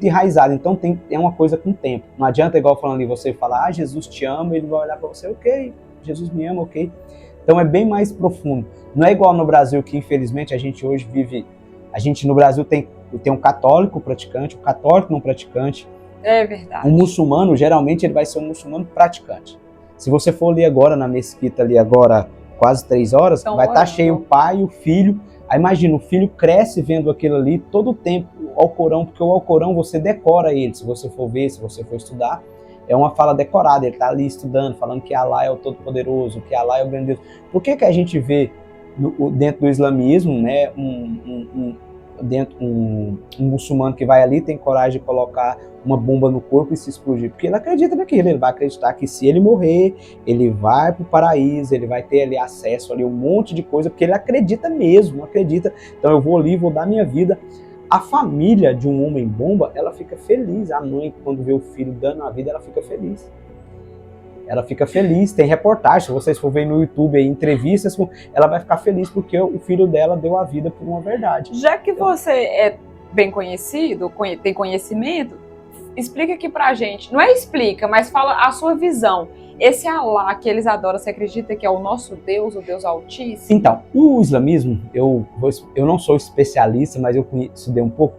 Speaker 2: enraizado, então é uma coisa com tempo. Não adianta, igual falando ali, você falar, Jesus te ama, ele vai olhar para você, ok, Jesus me ama, ok. Então é bem mais profundo. Não é igual no Brasil, que infelizmente a gente hoje vive, no Brasil tem um católico praticante, um católico não praticante.
Speaker 1: É verdade.
Speaker 2: Um muçulmano, geralmente ele vai ser um muçulmano praticante. Se você for ali agora na mesquita, ali agora quase 3 horas, então, vai estar cheio o pai e o filho. Aí imagina, o filho cresce vendo aquilo ali todo o tempo, o Alcorão, porque o Alcorão você decora ele, se você for ver, se você for estudar, é uma fala decorada, ele está ali estudando, falando que Alá é o Todo-Poderoso, que Alá é o grande Deus. Por que a gente vê dentro do islamismo, né, um muçulmano que vai ali, tem coragem de colocar uma bomba no corpo e se explodir? Porque ele acredita naquilo, ele vai acreditar que se ele morrer, ele vai para o paraíso, ele vai ter ali acesso ali um monte de coisa, porque ele acredita mesmo, acredita. Então eu vou ali, vou dar minha vida. A família de um homem bomba, ela fica feliz. A mãe, quando vê o filho dando a vida, ela fica feliz. Ela fica feliz. Tem reportagem, se vocês for ver no YouTube, aí, entrevistas, ela vai ficar feliz porque o filho dela deu a vida por uma verdade.
Speaker 1: Já que você é bem conhecido, tem conhecimento, explica aqui pra gente. Não é explica, mas fala a sua visão. Esse Alá que eles adoram, você acredita que é o nosso Deus, o Deus Altíssimo?
Speaker 2: Então, o islamismo, eu não sou especialista, mas eu estudei um pouco.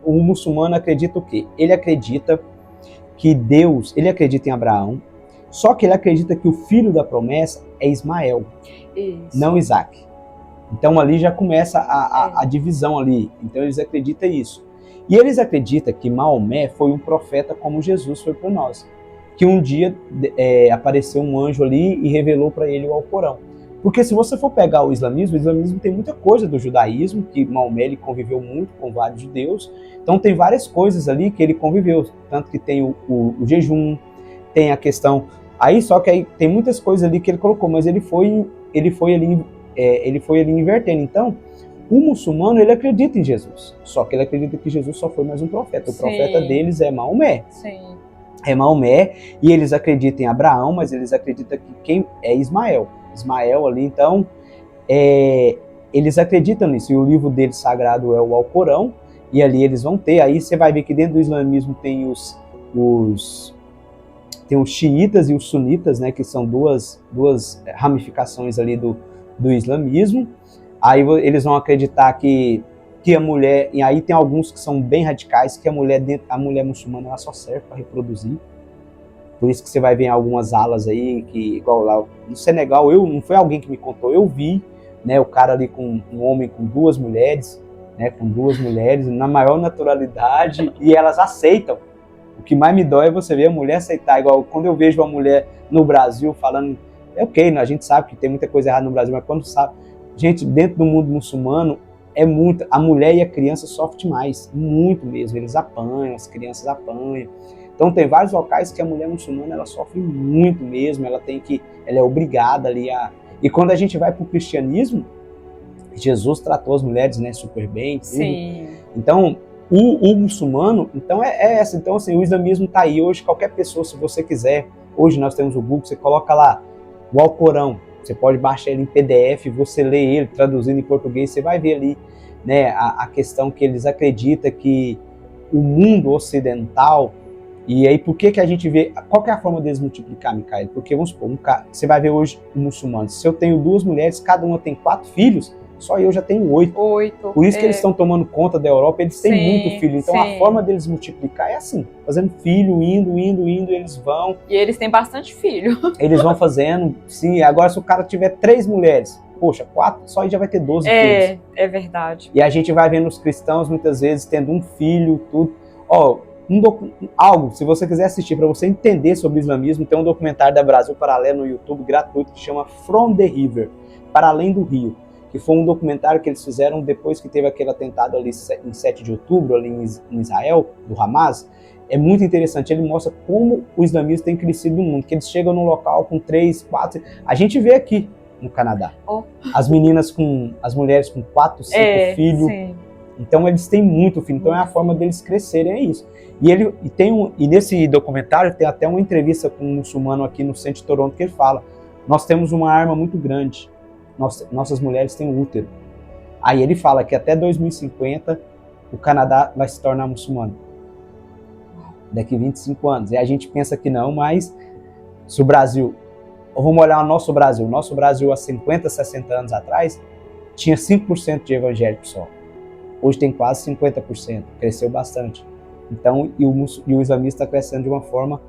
Speaker 2: O muçulmano acredita o quê? Ele acredita que Deus, ele acredita em Abraão, só que ele acredita que o filho da promessa é Ismael, não Isaac. Então ali já começa a divisão ali. Então eles acreditam isso. E eles acreditam que Maomé foi um profeta como Jesus foi para nós. Que um dia apareceu um anjo ali e revelou para ele o Alcorão. Porque se você for pegar o islamismo tem muita coisa do judaísmo, que Maomé ele conviveu muito com vários judeus. Então tem várias coisas ali que ele conviveu. Tanto que tem o jejum, tem a questão... Aí só que aí tem muitas coisas ali que ele colocou, mas ele foi ali invertendo. Então, o muçulmano, ele acredita em Jesus. Só que ele acredita que Jesus só foi mais um profeta. O profeta deles é Maomé.
Speaker 1: Sim.
Speaker 2: É Maomé, e eles acreditam em Abraão, mas eles acreditam que quem é Ismael. Ismael ali, então, eles acreditam nisso. E o livro deles sagrado é o Alcorão, e ali eles vão ter. Aí você vai ver que dentro do islamismo tem os xiitas e os sunitas, né, que são duas ramificações ali do islamismo. Aí eles vão acreditar que a mulher, e aí tem alguns que são bem radicais, que a mulher muçulmana ela só serve para reproduzir. Por isso que você vai ver em algumas alas aí, que igual lá no Senegal, não foi alguém que me contou, eu vi, né, o cara ali com um homem com duas mulheres, na maior naturalidade, e elas aceitam. O que mais me dói é você ver a mulher aceitar, igual quando eu vejo uma mulher no Brasil falando, ok, a gente sabe que tem muita coisa errada no Brasil, mas quando sabe, gente, dentro do mundo muçulmano, a mulher e a criança sofrem mais, muito mesmo, eles apanham, as crianças apanham. Então tem vários locais que a mulher muçulmana ela sofre muito mesmo, ela é obrigada ali a... E quando a gente vai para o cristianismo, Jesus tratou as mulheres, né, super bem. Tudo.
Speaker 1: Sim.
Speaker 2: Então o muçulmano, então é essa. Então assim, o islamismo está aí hoje, qualquer pessoa, se você quiser, hoje nós temos o Google, você coloca lá o Alcorão, você pode baixar ele em PDF, você lê ele, traduzindo em português, você vai ver ali, né, a questão que eles acreditam que o mundo ocidental, e aí por que a gente vê, qual que é a forma deles multiplicar, Micael? Porque vamos supor, você vai ver hoje o muçulmano, se eu tenho 2 mulheres, cada uma tem 4 filhos, só eu já tenho 8. Por isso que eles estão tomando conta da Europa, eles têm muito filho. Então a forma deles multiplicar é assim, fazendo filho, indo, eles vão.
Speaker 1: E eles têm bastante filho.
Speaker 2: Eles vão fazendo, sim. Agora se o cara tiver 3 mulheres, poxa, 4, só aí já vai ter 12 filhos.
Speaker 1: É verdade.
Speaker 2: E a gente vai vendo os cristãos muitas vezes tendo um filho, tudo. Se você quiser assistir para você entender sobre o islamismo, tem um documentário da Brasil Paralelo no YouTube gratuito que chama From the River, Para Além do Rio, que foi um documentário que eles fizeram depois que teve aquele atentado ali em 7 de outubro, ali em Israel, do Hamas. É muito interessante, ele mostra como o islamismo tem crescido no mundo, que eles chegam num local com 3, 4... A gente vê aqui no Canadá, as mulheres com 4, 5 filhos. Sim. Então eles têm muito filho, então é a forma deles crescerem, é isso. E nesse documentário tem até uma entrevista com um muçulmano aqui no centro de Toronto que ele fala, nós temos uma arma muito grande, nossas mulheres têm útero. Aí ele fala que até 2050 o Canadá vai se tornar muçulmano. Daqui 25 anos. E a gente pensa que não, mas se o Brasil... Vamos olhar o nosso Brasil há 50, 60 anos atrás, tinha 5% de evangélicos só. Hoje tem quase 50%, cresceu bastante. Então, e o islamista está crescendo de uma forma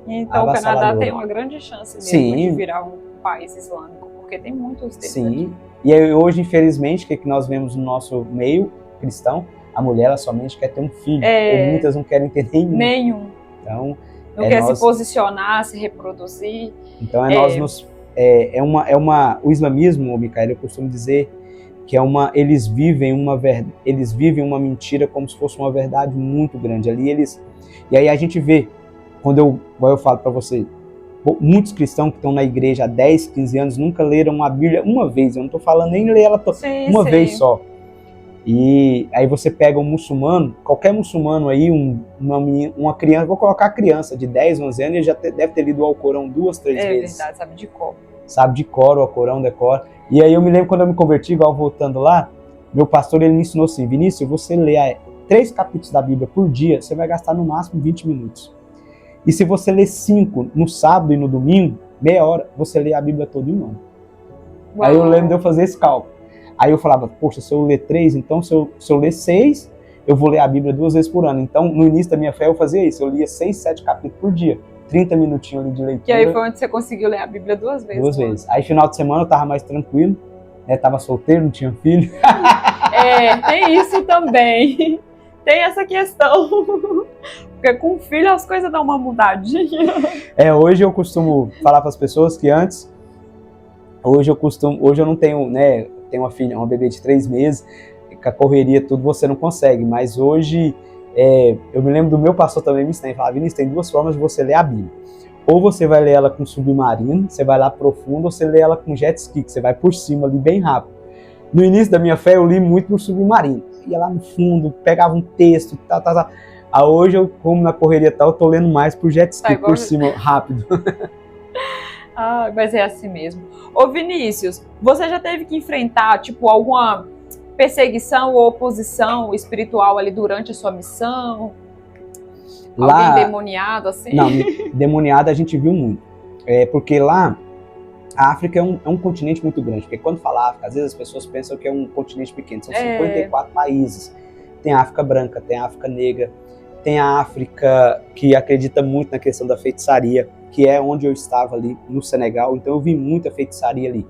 Speaker 1: então o Canadá tem uma grande chance mesmo de virar um país islâmico, porque tem muitos deles.
Speaker 2: Sim,
Speaker 1: aqui.
Speaker 2: E aí, hoje, infelizmente, o que nós vemos no nosso meio cristão, a mulher ela somente quer ter um filho, ou muitas não querem ter nenhum. Então,
Speaker 1: não quer se posicionar, se reproduzir.
Speaker 2: Então, o islamismo, Micael, eu costumo dizer que eles vivem uma mentira como se fosse uma verdade muito grande ali. E aí a gente vê, quando eu falo para você, muitos cristãos que estão na igreja há 10, 15 anos nunca leram a Bíblia uma vez. Eu não estou falando nem ler ela uma vez só. E aí você pega um muçulmano, qualquer muçulmano aí, uma criança, vou colocar a criança de 10, 11 anos, ele já deve ter lido o Alcorão 2, 3 vezes.
Speaker 1: É verdade, sabe de cor.
Speaker 2: Sabe de cor, o Alcorão decora. E aí eu me lembro quando eu me converti, igual voltando lá, meu pastor ele me ensinou assim, Vinícius, você lê 3 capítulos da Bíblia por dia, você vai gastar no máximo 20 minutos. E se você ler 5 no sábado e no domingo, meia hora, você lê a Bíblia toda em um ano. Aí eu lembro de eu fazer esse cálculo. Aí eu falava, poxa, se eu ler 3, então se eu ler 6, eu vou ler a Bíblia 2 vezes por ano. Então, no início da minha fé, eu fazia isso. Eu lia 6, 7 capítulos por dia. 30 minutinhos ali de leitura.
Speaker 1: Que aí foi onde você conseguiu ler a Bíblia 2 vezes.
Speaker 2: 2 vezes. Aí, final de semana, eu tava mais tranquilo. Né? Tava solteiro, não tinha filho.
Speaker 1: Tem isso também. Tem essa questão. Porque com filho as coisas dão uma mudadinha.
Speaker 2: Hoje eu costumo falar para as pessoas que antes... Hoje eu não tenho, né? Tenho uma filha, uma bebê de 3 meses. Com a correria, tudo, você não consegue. Mas hoje... eu me lembro do meu pastor também me ensinar, ele falava, Vinícius, tem 2 formas de você ler a Bíblia. Ou você vai ler ela com submarino, você vai lá profundo, ou você lê ela com jet ski, que você vai por cima ali bem rápido. No início da minha fé eu li muito no submarino, ia lá no fundo, pegava um texto, tal. Hoje eu, como na correria tal, eu tô lendo mais por jet ski, por cima, rápido.
Speaker 1: Mas é assim mesmo. Ô Vinícius, você já teve que enfrentar, tipo, alguma perseguição ou oposição espiritual ali durante a sua missão?
Speaker 2: Lá,
Speaker 1: alguém demoniado assim?
Speaker 2: Não, demoniado a gente viu muito. Porque lá, a África é um continente muito grande. Porque quando fala África, às vezes as pessoas pensam que é um continente pequeno. São 54 países. Tem a África branca, tem a África negra, tem a África que acredita muito na questão da feitiçaria, que é onde eu estava ali, no Senegal. Então eu vi muita feitiçaria ali.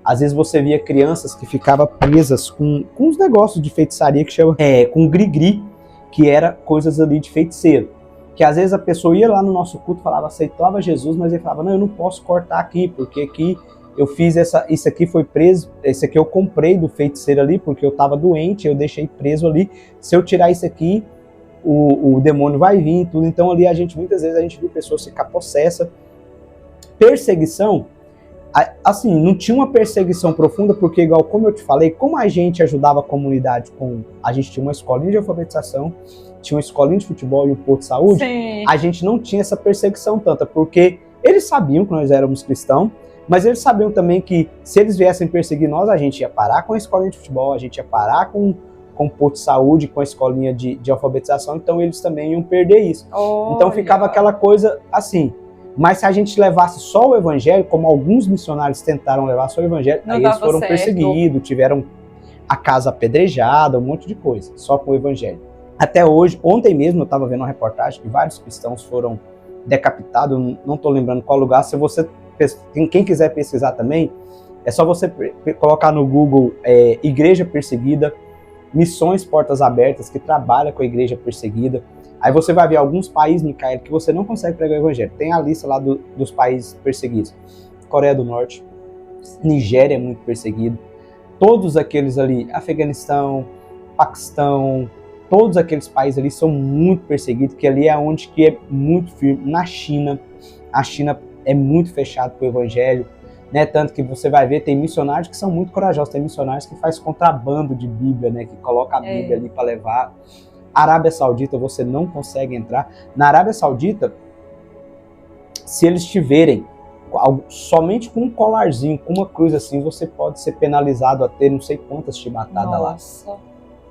Speaker 2: Às vezes você via crianças que ficavam presas com uns negócios de feitiçaria que chama com gri-gri, que era coisas ali de feiticeiro. Que às vezes a pessoa ia lá no nosso culto, falava, aceitava Jesus, mas ele falava, não, eu não posso cortar aqui, porque aqui eu fiz isso aqui foi preso, esse aqui eu comprei do feiticeiro ali, porque eu estava doente, eu deixei preso ali, se eu tirar isso aqui, o demônio vai vir e tudo. Então ali muitas vezes a gente viu pessoas ficar possessas. Perseguição, assim, não tinha uma perseguição profunda, porque igual como eu te falei, como a gente ajudava a comunidade a gente tinha uma escolinha de alfabetização, tinha uma escolinha de futebol e um posto de saúde,
Speaker 1: Sim.
Speaker 2: A gente não tinha essa perseguição tanta, porque eles sabiam que nós éramos cristãos, mas eles sabiam também que se eles viessem perseguir nós, a gente ia parar com a escolinha de futebol, a gente ia parar com o posto de saúde, com a escolinha de alfabetização, então eles também iam perder isso. Então ficava aquela coisa assim. Mas se a gente levasse só o evangelho, como alguns missionários tentaram levar só o evangelho, aí eles foram perseguidos, tiveram a casa apedrejada, um monte de coisa, só com o evangelho. Até hoje, ontem mesmo eu estava vendo uma reportagem que vários cristãos foram decapitados, não estou lembrando qual lugar. Se você, quem quiser pesquisar também, é só você colocar no Google Igreja Perseguida, Missões Portas Abertas, que trabalha com a igreja perseguida. Aí você vai ver alguns países, Micael, que você não consegue pregar o evangelho. Tem a lista lá dos países perseguidos. Coreia do Norte, Nigéria é muito perseguido. Todos aqueles ali, Afeganistão, Paquistão, todos aqueles países ali são muito perseguidos, que ali é onde que é muito firme. Na China, a China é muito fechada para o evangelho, né? Tanto que você vai ver, tem missionários que são muito corajosos, tem missionários que faz contrabando de Bíblia, né? Que coloca a Bíblia ali para levar. Arábia Saudita você não consegue entrar. Na Arábia Saudita, se eles tiverem somente com um colarzinho, com uma cruz assim, você pode ser penalizado a ter não sei quantas chibatadas lá.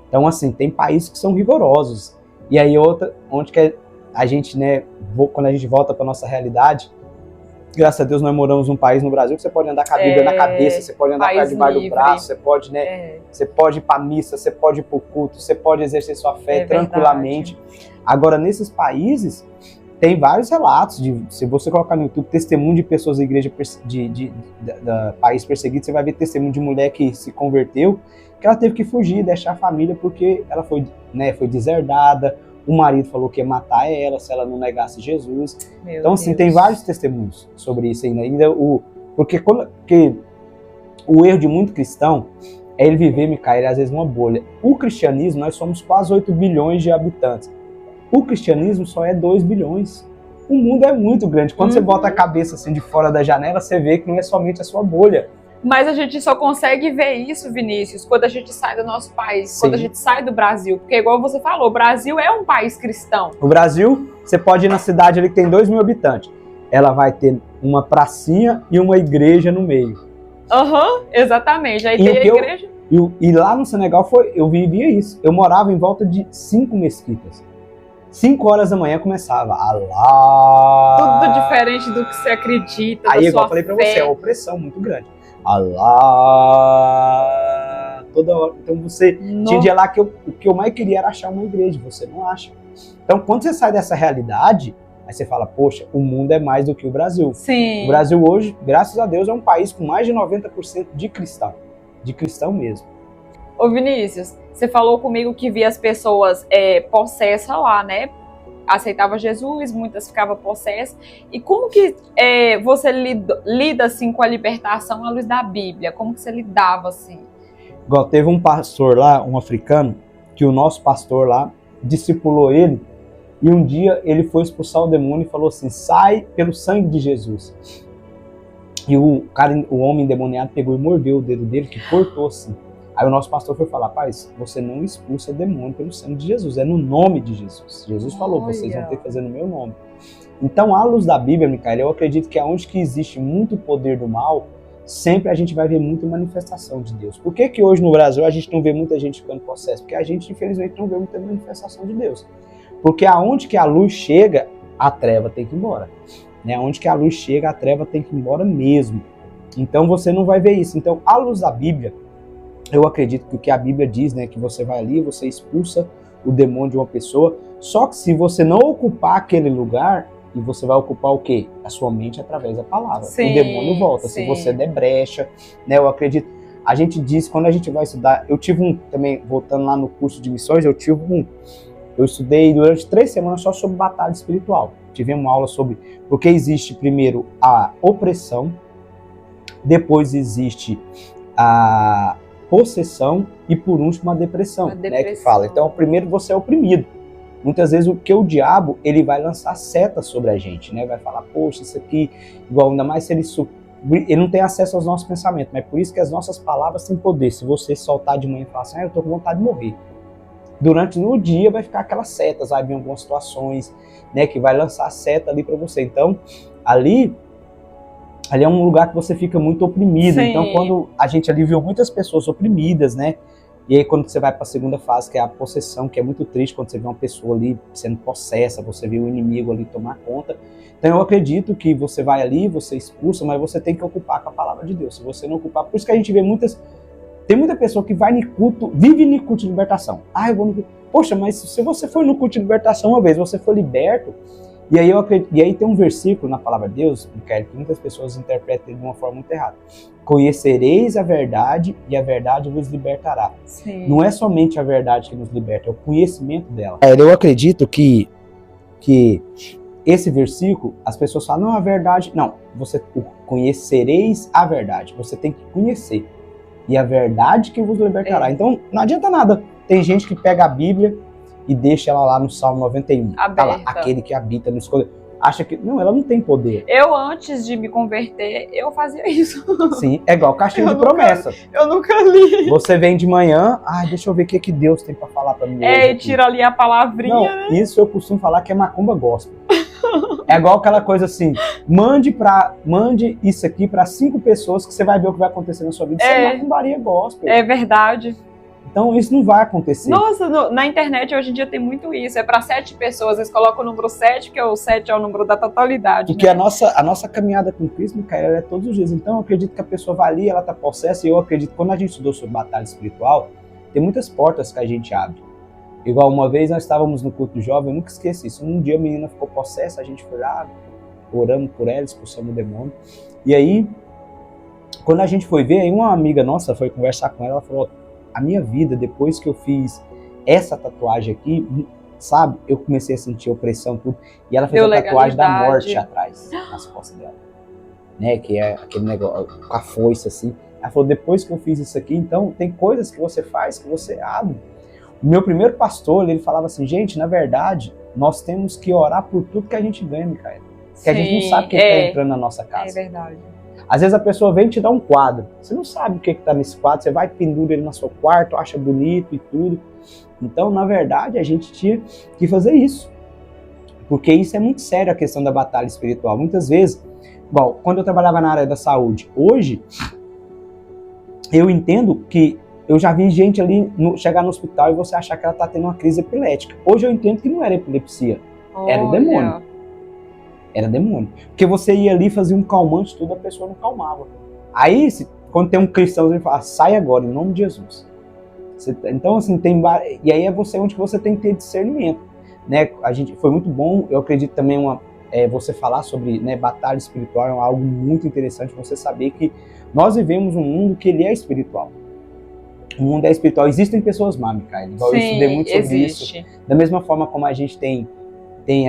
Speaker 2: Então assim, tem países que são rigorosos. E aí onde que a gente, né, quando a gente volta para nossa realidade, graças a Deus nós moramos num país no Brasil que você pode andar com a Bíblia na cabeça, você pode andar com ela debaixo do braço, você pode, né, você pode ir para missa, você pode ir para o culto, você pode exercer sua fé tranquilamente. Verdade. Agora, nesses países, tem vários relatos, se você colocar no YouTube testemunho de pessoas da igreja de país perseguido, você vai ver testemunho de mulher que se converteu, que ela teve que fugir, deixar a família porque ela foi deserdada. O marido falou que ia matar ela se ela não negasse Jesus. Então, assim, tem vários testemunhos sobre isso ainda. Porque o erro de muito cristão é ele viver, Micael, às vezes numa bolha. O cristianismo, nós somos quase 8 bilhões de habitantes. O cristianismo só é 2 bilhões. O mundo é muito grande. Quando você bota a cabeça assim de fora da janela, você vê que não é somente a sua bolha.
Speaker 1: Mas a gente só consegue ver isso, Vinícius, quando a gente sai do nosso país,
Speaker 2: Sim.
Speaker 1: Quando a gente sai do Brasil. Porque igual você falou, o Brasil é um país cristão.
Speaker 2: O Brasil, você pode ir na cidade ali que tem 2 mil habitantes. Ela vai ter uma pracinha e uma igreja no meio.
Speaker 1: Exatamente. Aí tem a igreja.
Speaker 2: E lá no Senegal eu vivia isso. Eu morava em volta de 5 mesquitas. 5 horas da manhã começava. Alá!
Speaker 1: Tudo diferente do que você acredita.
Speaker 2: Aí,
Speaker 1: da
Speaker 2: igual
Speaker 1: sua
Speaker 2: eu falei pra
Speaker 1: fé.
Speaker 2: você, é uma opressão muito grande. Alá! toda hora. Então você tinha dia lá que o que eu mais queria era achar uma igreja, você não acha. Então quando você sai dessa realidade, aí você fala, poxa, o mundo é mais do que o Brasil.
Speaker 1: Sim.
Speaker 2: O Brasil hoje, graças a Deus, é um país com mais de 90% de cristão mesmo.
Speaker 1: Ô Vinícius, você falou comigo que via as pessoas possessas lá, né? Aceitava Jesus, muitas ficavam possessas. E como que você lida assim com a libertação à luz da Bíblia? Como que você lidava assim?
Speaker 2: Igual teve um pastor lá, um africano, que o nosso pastor lá discipulou ele, e um dia ele foi expulsar o demônio e falou assim, sai pelo sangue de Jesus. E o homem endemoniado pegou e mordeu o dedo dele, que cortou assim. Aí o nosso pastor foi falar, paz, você não expulsa demônio pelo sangue de Jesus, é no nome de Jesus. Jesus falou, vocês vão ter que fazer no meu nome. Então, à luz da Bíblia, Micaela, eu acredito que aonde que existe muito poder do mal, sempre a gente vai ver muita manifestação de Deus. Por que que hoje no Brasil a gente não vê muita gente ficando possessa? Porque a gente, infelizmente, não vê muita manifestação de Deus. Porque aonde que a luz chega, a treva tem que ir embora. Né? Aonde que a luz chega, a treva tem que ir embora mesmo. Então, você não vai ver isso. Então, à luz da Bíblia, eu acredito que o que a Bíblia diz, né, que você vai ali, você expulsa o demônio de uma pessoa, só que se você não ocupar aquele lugar, e você vai ocupar o quê? A sua mente através da palavra. Sim, o demônio volta, sim. Se você der brecha, né, eu acredito. A gente diz, quando a gente vai estudar, eu tive também, voltando lá no curso de missões, eu estudei durante 3 semanas só sobre batalha espiritual. Tivemos uma aula sobre, porque existe primeiro a opressão, depois existe a possessão e por último a depressão, né, que fala. Então, primeiro você é oprimido. Muitas vezes o diabo, ele vai lançar setas sobre a gente, né? Vai falar, poxa, isso aqui, igual, ainda mais se ele não tem acesso aos nossos pensamentos, mas é por isso que as nossas palavras têm poder. Se você soltar de manhã e falar assim, eu tô com vontade de morrer. Durante o dia vai ficar aquelas setas, vai vir algumas situações, né, que vai lançar seta ali para você. Então, ali é um lugar que você fica muito oprimido. Sim. Então, quando a gente ali viu muitas pessoas oprimidas, né? E aí, quando você vai para a segunda fase, que é a possessão, que é muito triste quando você vê uma pessoa ali sendo possessa, você vê o inimigo ali tomar conta. Então, eu acredito que você vai ali, você expulsa, mas você tem que ocupar com a palavra de Deus. Se você não ocupar, por isso que a gente vê tem muita pessoa que vai no culto, vive no culto de libertação. Ah, eu vou no culto. Poxa, mas se você for no culto de libertação uma vez, você for liberto. E aí tem um versículo na palavra de Deus, que muitas pessoas interpretam de uma forma muito errada. Conhecereis a verdade e a verdade vos libertará. Sim. Não é somente a verdade que nos liberta, é o conhecimento dela. Eu acredito que esse versículo, as pessoas falam, não, a verdade... Não, você conhecereis a verdade, você tem que conhecer. E a verdade que vos libertará. Então, não adianta nada. Tem gente que pega a Bíblia e deixa ela lá no Salmo 91. Tá lá, aquele que habita no escuridão. Acha que... Não, ela não tem poder.
Speaker 1: Eu, antes de me converter, eu fazia isso.
Speaker 2: Sim, é igual caixinha de promessa.
Speaker 1: Eu nunca li.
Speaker 2: Você vem de manhã, deixa eu ver o que Deus tem pra falar pra mim.
Speaker 1: E tira ali a palavrinha,
Speaker 2: não,
Speaker 1: né?
Speaker 2: Isso eu costumo falar que é macumba gospel. É igual aquela coisa assim, mande isso aqui pra 5 pessoas que você vai ver o que vai acontecer na sua vida. Isso é macumbaria gospel.
Speaker 1: É verdade.
Speaker 2: Então isso não vai acontecer.
Speaker 1: Nossa, na internet hoje em dia tem muito isso. É para 7 pessoas, eles colocam o número 7, que o 7 é o número da totalidade.
Speaker 2: Porque
Speaker 1: né?
Speaker 2: a nossa caminhada com Cristo, Micaela, é todos os dias. Então eu acredito que a pessoa vai ali, ela tá possessa, e eu acredito que quando a gente estudou sobre batalha espiritual, tem muitas portas que a gente abre. Igual uma vez nós estávamos no culto jovem, eu nunca esqueci isso. Um dia a menina ficou possessa, a gente foi lá, oramos por ela, expulsamos o demônio. E aí, quando a gente foi ver, aí uma amiga nossa foi conversar com ela falou, a minha vida, depois que eu fiz essa tatuagem aqui, sabe, eu comecei a sentir opressão, tudo. E ela fez a tatuagem da morte atrás, nas costas dela. Né, que é aquele negócio, com a foice assim. Ela falou, depois que eu fiz isso aqui, então, tem coisas que você faz que você abre. O meu primeiro pastor, ele falava assim, gente, na verdade, nós temos que orar por tudo que a gente ganha, Micaela. Porque a gente não sabe o que está entrando na nossa casa.
Speaker 1: É verdade.
Speaker 2: Às vezes a pessoa vem te dar um quadro. Você não sabe o que está nesse quadro, você vai pendura ele no seu quarto, acha bonito e tudo. Então, na verdade, a gente tinha que fazer isso. Porque isso é muito sério, a questão da batalha espiritual. Muitas vezes, bom, quando eu trabalhava na área da saúde, hoje, eu entendo que eu já vi gente ali chegar no hospital e você achar que ela está tendo uma crise epilética. Hoje eu entendo que não era epilepsia, era o demônio. Era demônio. Porque você ia ali, fazia um calmante, tudo, a pessoa não calmava. Aí, quando tem um cristão, ele fala, sai agora, em nome de Jesus. Então, assim, e aí é você onde você tem que ter discernimento, né? Foi muito bom, eu acredito também você falar sobre, né, batalha espiritual é algo muito interessante, você saber que nós vivemos um mundo que ele é espiritual. O mundo é espiritual. Existem pessoas má, Micaela. Eu estudei muito sobre isso. Da mesma forma como a gente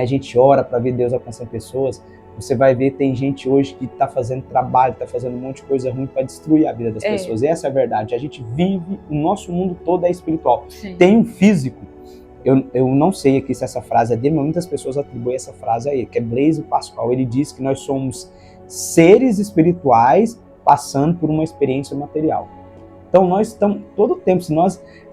Speaker 2: a gente ora para ver Deus alcançando pessoas, você vai ver, tem gente hoje que está fazendo trabalho, está fazendo um monte de coisa ruim para destruir a vida das pessoas. E essa é a verdade. A gente vive, o nosso mundo todo é espiritual. Sim. Tem um físico. Eu não sei aqui se essa frase é dele, mas muitas pessoas atribuem essa frase a ele, que é Blaise Pascal. Ele diz que nós somos seres espirituais passando por uma experiência material. Então nós estamos, todo o tempo,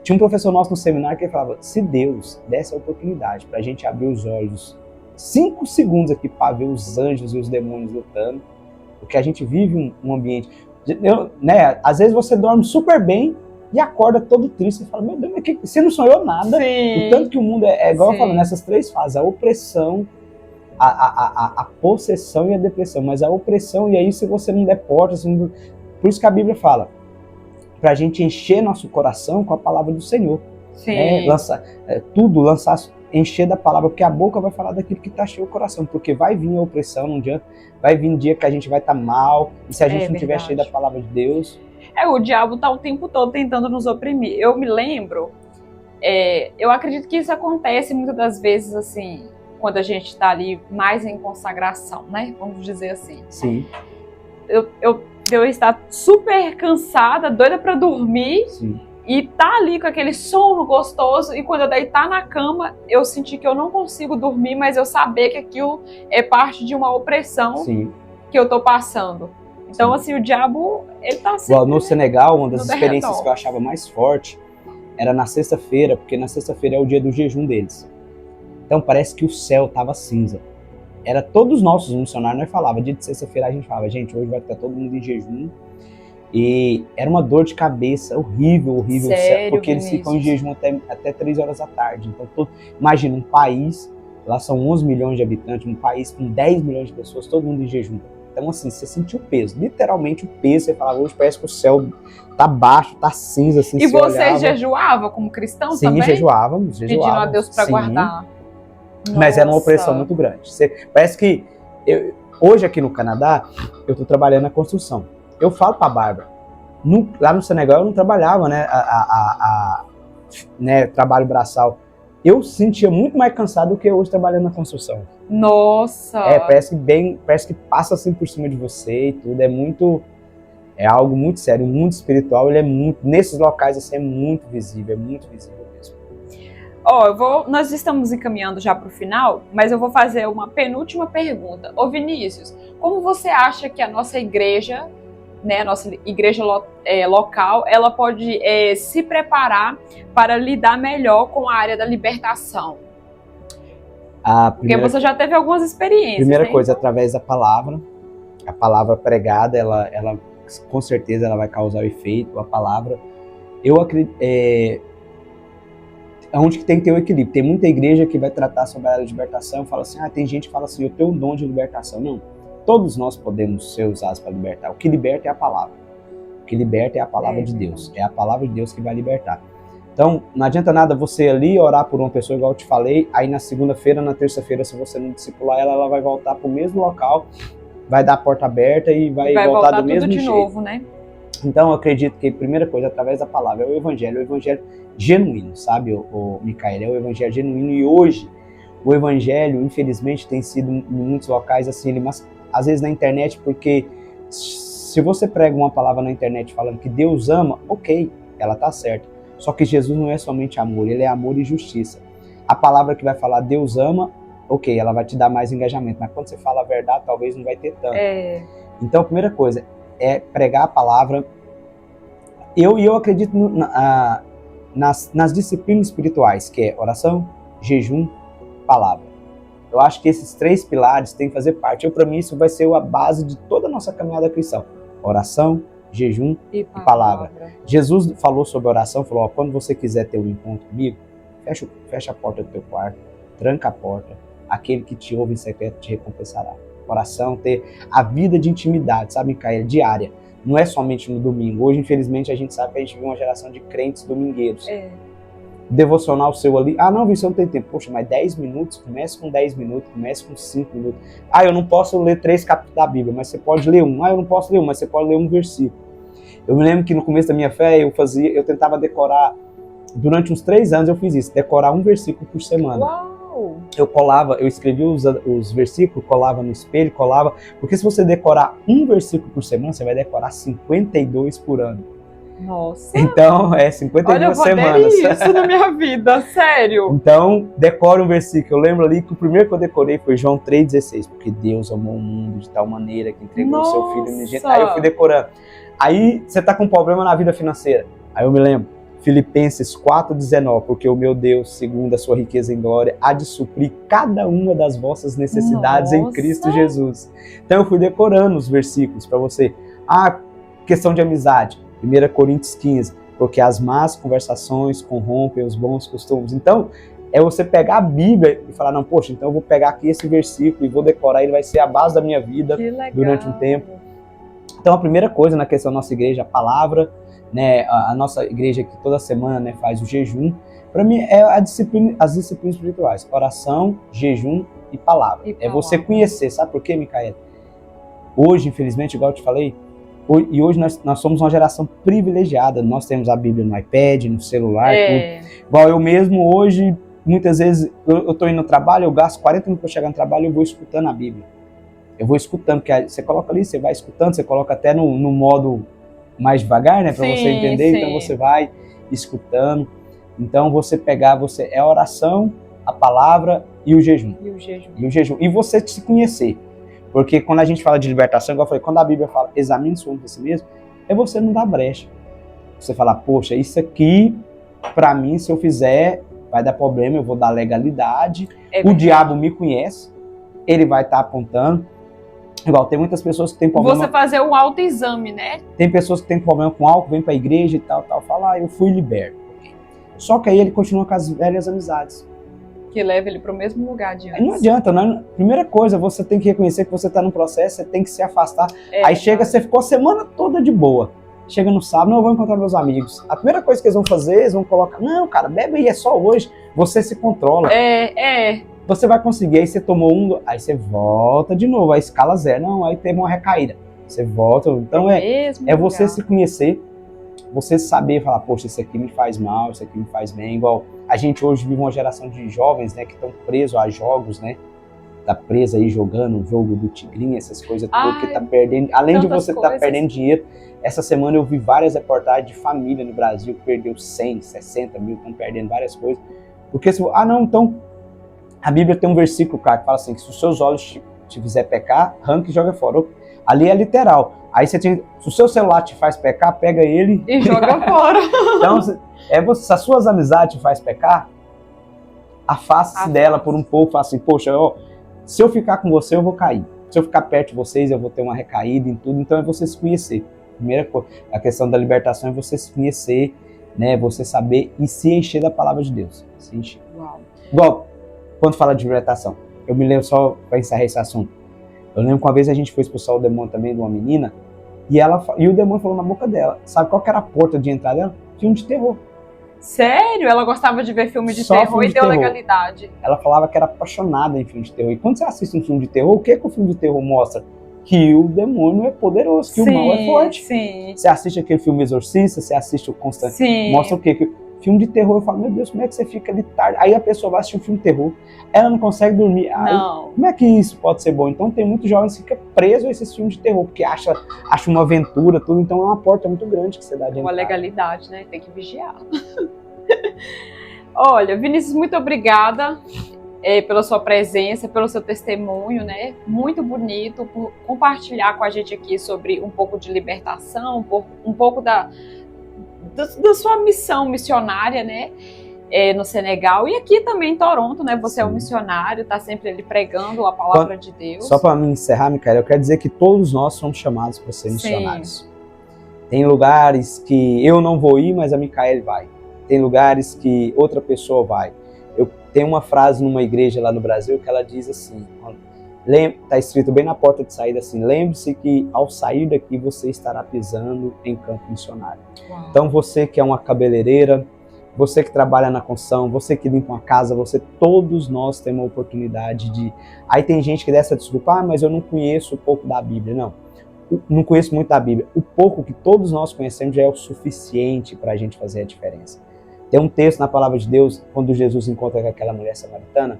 Speaker 2: tinha um professor nosso no seminário que falava, se Deus desse a oportunidade para a gente abrir os olhos 5 segundos aqui para ver os anjos e os demônios lutando, porque a gente vive um ambiente, né? Às vezes você dorme super bem e acorda todo triste e fala, meu Deus, mas você não sonhou nada? Sim. O tanto que o mundo é igual eu falo, nessas 3 fases, a opressão, a possessão e a depressão, mas a opressão, e aí se você não der porta, por isso que a Bíblia fala, para a gente encher nosso coração com a palavra do Senhor. Sim. Encher da palavra, porque a boca vai falar daquilo que está cheio o coração, porque vai vir a opressão, não adianta, vai vir um dia que a gente vai estar mal, e se a gente não estiver cheio da palavra de Deus...
Speaker 1: O diabo está o tempo todo tentando nos oprimir. Eu me lembro, eu acredito que isso acontece muitas das vezes, assim, quando a gente está ali mais em consagração, né? Vamos dizer assim.
Speaker 2: Sim.
Speaker 1: Eu estar super cansada, doida para dormir.
Speaker 2: Sim.
Speaker 1: E tá ali com aquele sono gostoso, e quando eu deitar na cama, eu senti que eu não consigo dormir, mas eu saber que aquilo é parte de uma opressão. Sim. Que eu tô passando. Então, assim, o diabo, ele tá sempre...
Speaker 2: No Senegal, uma das experiências que eu achava mais forte era na sexta-feira, porque na sexta-feira é o dia do jejum deles. Então parece que o céu tava cinza. Era todos os nossos missionários, nós falava, dia de sexta-feira a gente falava, gente, hoje vai estar todo mundo em jejum. E era uma dor de cabeça horrível,
Speaker 1: Sério,
Speaker 2: porque eles ficam em jejum até 3 horas da tarde. Então, imagina um país, lá são 11 milhões de habitantes, um país com 10 milhões de pessoas, todo mundo em jejum. Então, assim, você sentiu o peso, literalmente o peso, você falava, hoje parece que o céu tá baixo, tá cinza, assim,
Speaker 1: e você jejuava como cristão?
Speaker 2: Sim,
Speaker 1: também?
Speaker 2: Sim, jejuávamos.
Speaker 1: Pedindo a Deus para guardar.
Speaker 2: Mas era uma opressão muito grande. Parece que, hoje aqui no Canadá, eu tô trabalhando na construção. Eu falo pra Bárbara, lá no Senegal eu não trabalhava, né, né, trabalho braçal. Eu sentia muito mais cansado do que hoje trabalhando na construção.
Speaker 1: Nossa!
Speaker 2: Parece que passa assim por cima de você e tudo, é algo muito sério. O mundo espiritual, ele é muito, nesses locais assim, é muito visível mesmo.
Speaker 1: Nós estamos encaminhando já para o final, mas eu vou fazer uma penúltima pergunta. Ô Vinícius, como você acha que a nossa igreja, né, a nossa igreja local, ela pode se preparar para lidar melhor com a área da libertação? Porque você já teve algumas experiências.
Speaker 2: Primeira coisa, através da palavra. A palavra pregada, ela com certeza ela vai causar o efeito. A palavra, eu acredito, onde que tem que ter o equilíbrio. Tem muita igreja que vai tratar sobre a área de libertação e fala assim, tem gente que fala assim, eu tenho um dom de libertação. Não, todos nós podemos ser usados para libertar. O que liberta é a palavra. O que liberta é a palavra de Deus. É a palavra de Deus que vai libertar. Então, não adianta nada você ali orar por uma pessoa, igual eu te falei, aí na segunda-feira, na terça-feira, se você não discipular ela, ela vai voltar para o mesmo local, vai dar a porta aberta e vai voltar do mesmo jeito.
Speaker 1: Novo, né?
Speaker 2: Então, eu acredito que a primeira coisa, através da palavra, é o evangelho genuíno, sabe, o Micael? É o evangelho genuíno. E hoje, o evangelho, infelizmente, tem sido em muitos locais assim, mas às vezes na internet, porque se você prega uma palavra na internet falando que Deus ama, ok, ela tá certa. Só que Jesus não é somente amor, ele é amor e justiça. A palavra que vai falar Deus ama, ok, ela vai te dar mais engajamento, mas quando você fala a verdade, talvez não vai ter tanto. Então, a primeira coisa é pregar a palavra. Eu acredito nas disciplinas espirituais, que é oração, jejum, palavra. Eu acho que esses 3 pilares têm que fazer parte. Para mim, isso vai ser a base de toda a nossa caminhada cristã. Oração, jejum e palavra. Jesus falou sobre oração, falou, quando você quiser ter um encontro comigo, fecha a porta do teu quarto, tranca a porta, aquele que te ouve em secreto te recompensará. Oração, ter a vida de intimidade, sabe, Micael, diária. não é somente no domingo. Hoje, infelizmente, a gente sabe que a gente vive uma geração de crentes domingueiros. Devocional seu ali, não, você não tem tempo. Poxa, mas 10 minutos, comece com 10 minutos, comece com 5 minutos. Eu não posso ler 3 capítulos da Bíblia, mas você pode ler um. Eu não posso ler um, mas você pode ler um versículo. Eu me lembro que no começo da minha fé, eu tentava decorar, durante uns 3 anos eu fiz isso, decorar um versículo por semana.
Speaker 1: Uau!
Speaker 2: Eu escrevia os versículos, colava no espelho, porque se você decorar um versículo por semana, você vai decorar 52 por ano.
Speaker 1: Nossa!
Speaker 2: Então, 52 semanas.
Speaker 1: Olha, eu vou isso na minha vida, sério.
Speaker 2: Então, decora um versículo. Eu lembro ali que o primeiro que eu decorei foi João 3,16, porque Deus amou o mundo de tal maneira que entregou o seu Filho unigênito. Aí eu fui decorando. Aí, você tá com problema na vida financeira. Aí eu me lembro, Filipenses 4,19, porque o meu Deus, segundo a sua riqueza em glória, há de suprir cada uma das vossas necessidades em Cristo Jesus. Então eu fui decorando os versículos para você. Questão de amizade, 1 Coríntios 15, porque as más conversações corrompem os bons costumes. Então, é você pegar a Bíblia e falar, não, poxa, então eu vou pegar aqui esse versículo e vou decorar, ele vai ser a base da minha vida durante um tempo. Então, a primeira coisa na questão da nossa igreja, a palavra, né, a nossa igreja que toda semana, né, faz o jejum, para mim é as disciplinas espirituais, oração, jejum e palavra. É você conhecer, sabe por quê, Micaela? Hoje, infelizmente, igual eu te falei, e hoje nós somos uma geração privilegiada, nós temos a Bíblia no iPad, no celular, tudo. Igual eu mesmo hoje, muitas vezes eu estou indo no trabalho, eu gasto 40 minutos para chegar no trabalho e eu vou escutando a Bíblia. Eu vou escutando, porque você coloca ali, você vai escutando, você coloca até no modo mais devagar, né, para você entender, então você vai escutando. Então você é a oração, a palavra e o jejum. E você se conhecer. Porque quando a gente fala de libertação, igual eu falei, quando a Bíblia fala examine sua vida a si mesmo, é você não dar brecha. Você falar, poxa, isso aqui, para mim, se eu fizer, vai dar problema, eu vou dar legalidade. O diabo me conhece, ele vai estar apontando. Igual, tem muitas pessoas que têm problema...
Speaker 1: Você fazer um autoexame, né?
Speaker 2: Tem pessoas que têm problema com álcool, vêm para a igreja e tal, fala, eu fui liberto. Só que aí ele continua com as velhas amizades.
Speaker 1: Que leva ele para o mesmo lugar de antes.
Speaker 2: Não adianta, não é? Primeira coisa, você tem que reconhecer que você está num processo, você tem que se afastar. Aí chega, você ficou a semana toda de boa. Chega no sábado, não, eu vou encontrar meus amigos. A primeira coisa que eles vão fazer, eles vão colocar, não, cara, bebe aí, é só hoje. Você se controla. Você vai conseguir, aí você tomou aí você volta de novo, a escala 0. Não, aí teve uma recaída. Você volta. Então é você se conhecer, você saber falar, poxa, isso aqui me faz mal, isso aqui me faz bem. Igual a gente hoje vive uma geração de jovens, né, que estão presos a jogos, né? Tá preso aí jogando o jogo do tigrinho, essas coisas todas, que tá perdendo. Além de você estar perdendo dinheiro, essa semana eu vi várias reportagens de família no Brasil que perdeu 100, 60 mil, estão perdendo várias coisas. Porque então a Bíblia tem um versículo, cara, que fala assim, que se os seus olhos te fizer pecar, arranca e joga fora. Ali é literal. Aí se o seu celular te faz pecar, pega ele
Speaker 1: e joga fora.
Speaker 2: Então, se as suas amizades te faz pecar, afaste-se dela por um pouco, fala assim, poxa, se eu ficar com você, eu vou cair. Se eu ficar perto de vocês, eu vou ter uma recaída em tudo. Então é você se conhecer. Primeira coisa, a questão da libertação é você se conhecer, né? Você saber e se encher da palavra de Deus. Se encher.
Speaker 1: Uau.
Speaker 2: Igual, quando fala de libertação, eu me lembro, só para encerrar esse assunto, eu lembro que uma vez a gente foi expulsar o demônio também de uma menina, e o demônio falou na boca dela. Sabe qual que era a porta de entrada dela? Filme de terror.
Speaker 1: Sério? Ela gostava de ver filme de terror e deu legalidade.
Speaker 2: Ela falava que era apaixonada em filme de terror. E quando você assiste um filme de terror, o que o filme de terror mostra? Que o demônio é poderoso, que o mal é forte.
Speaker 1: Sim.
Speaker 2: Você assiste aquele filme Exorcista, você assiste o Constantino, mostra o quê? Filme de terror, eu falo, meu Deus, como é que você fica ali tarde? Aí a pessoa vai assistir um filme de terror, ela não consegue dormir.
Speaker 1: Não.
Speaker 2: Como é que isso pode ser bom? Então tem muitos jovens que ficam presos a esses filmes de terror, porque acha uma aventura, tudo. Então é uma porta muito grande que você dá de
Speaker 1: uma legalidade, né? Tem que vigiar. Olha, Vinícius, muito obrigada pela sua presença, pelo seu testemunho, né? Muito bonito, por compartilhar com a gente aqui sobre um pouco de libertação, um pouco da sua missão missionária, né? No Senegal e aqui também em Toronto, né? Você é um missionário, está sempre ali pregando a palavra de Deus.
Speaker 2: Só para me encerrar, Micaela, eu quero dizer que todos nós somos chamados para ser missionários. Tem lugares que eu não vou ir, mas a Micaela vai. Tem lugares que outra pessoa vai. Eu tenho uma frase numa igreja lá no Brasil que ela diz assim, Está escrito bem na porta de saída assim, lembre-se que ao sair daqui você estará pisando em campo missionário.
Speaker 1: Uau.
Speaker 2: Então você que é uma cabeleireira, você que trabalha na construção, você que limpa uma casa, todos nós temos uma oportunidade de... Aí tem gente que dá essa desculpa, mas eu não conheço pouco da Bíblia. Não conheço muito da Bíblia. O pouco que todos nós conhecemos já é o suficiente para a gente fazer a diferença. Tem um texto na palavra de Deus, quando Jesus encontra com aquela mulher samaritana,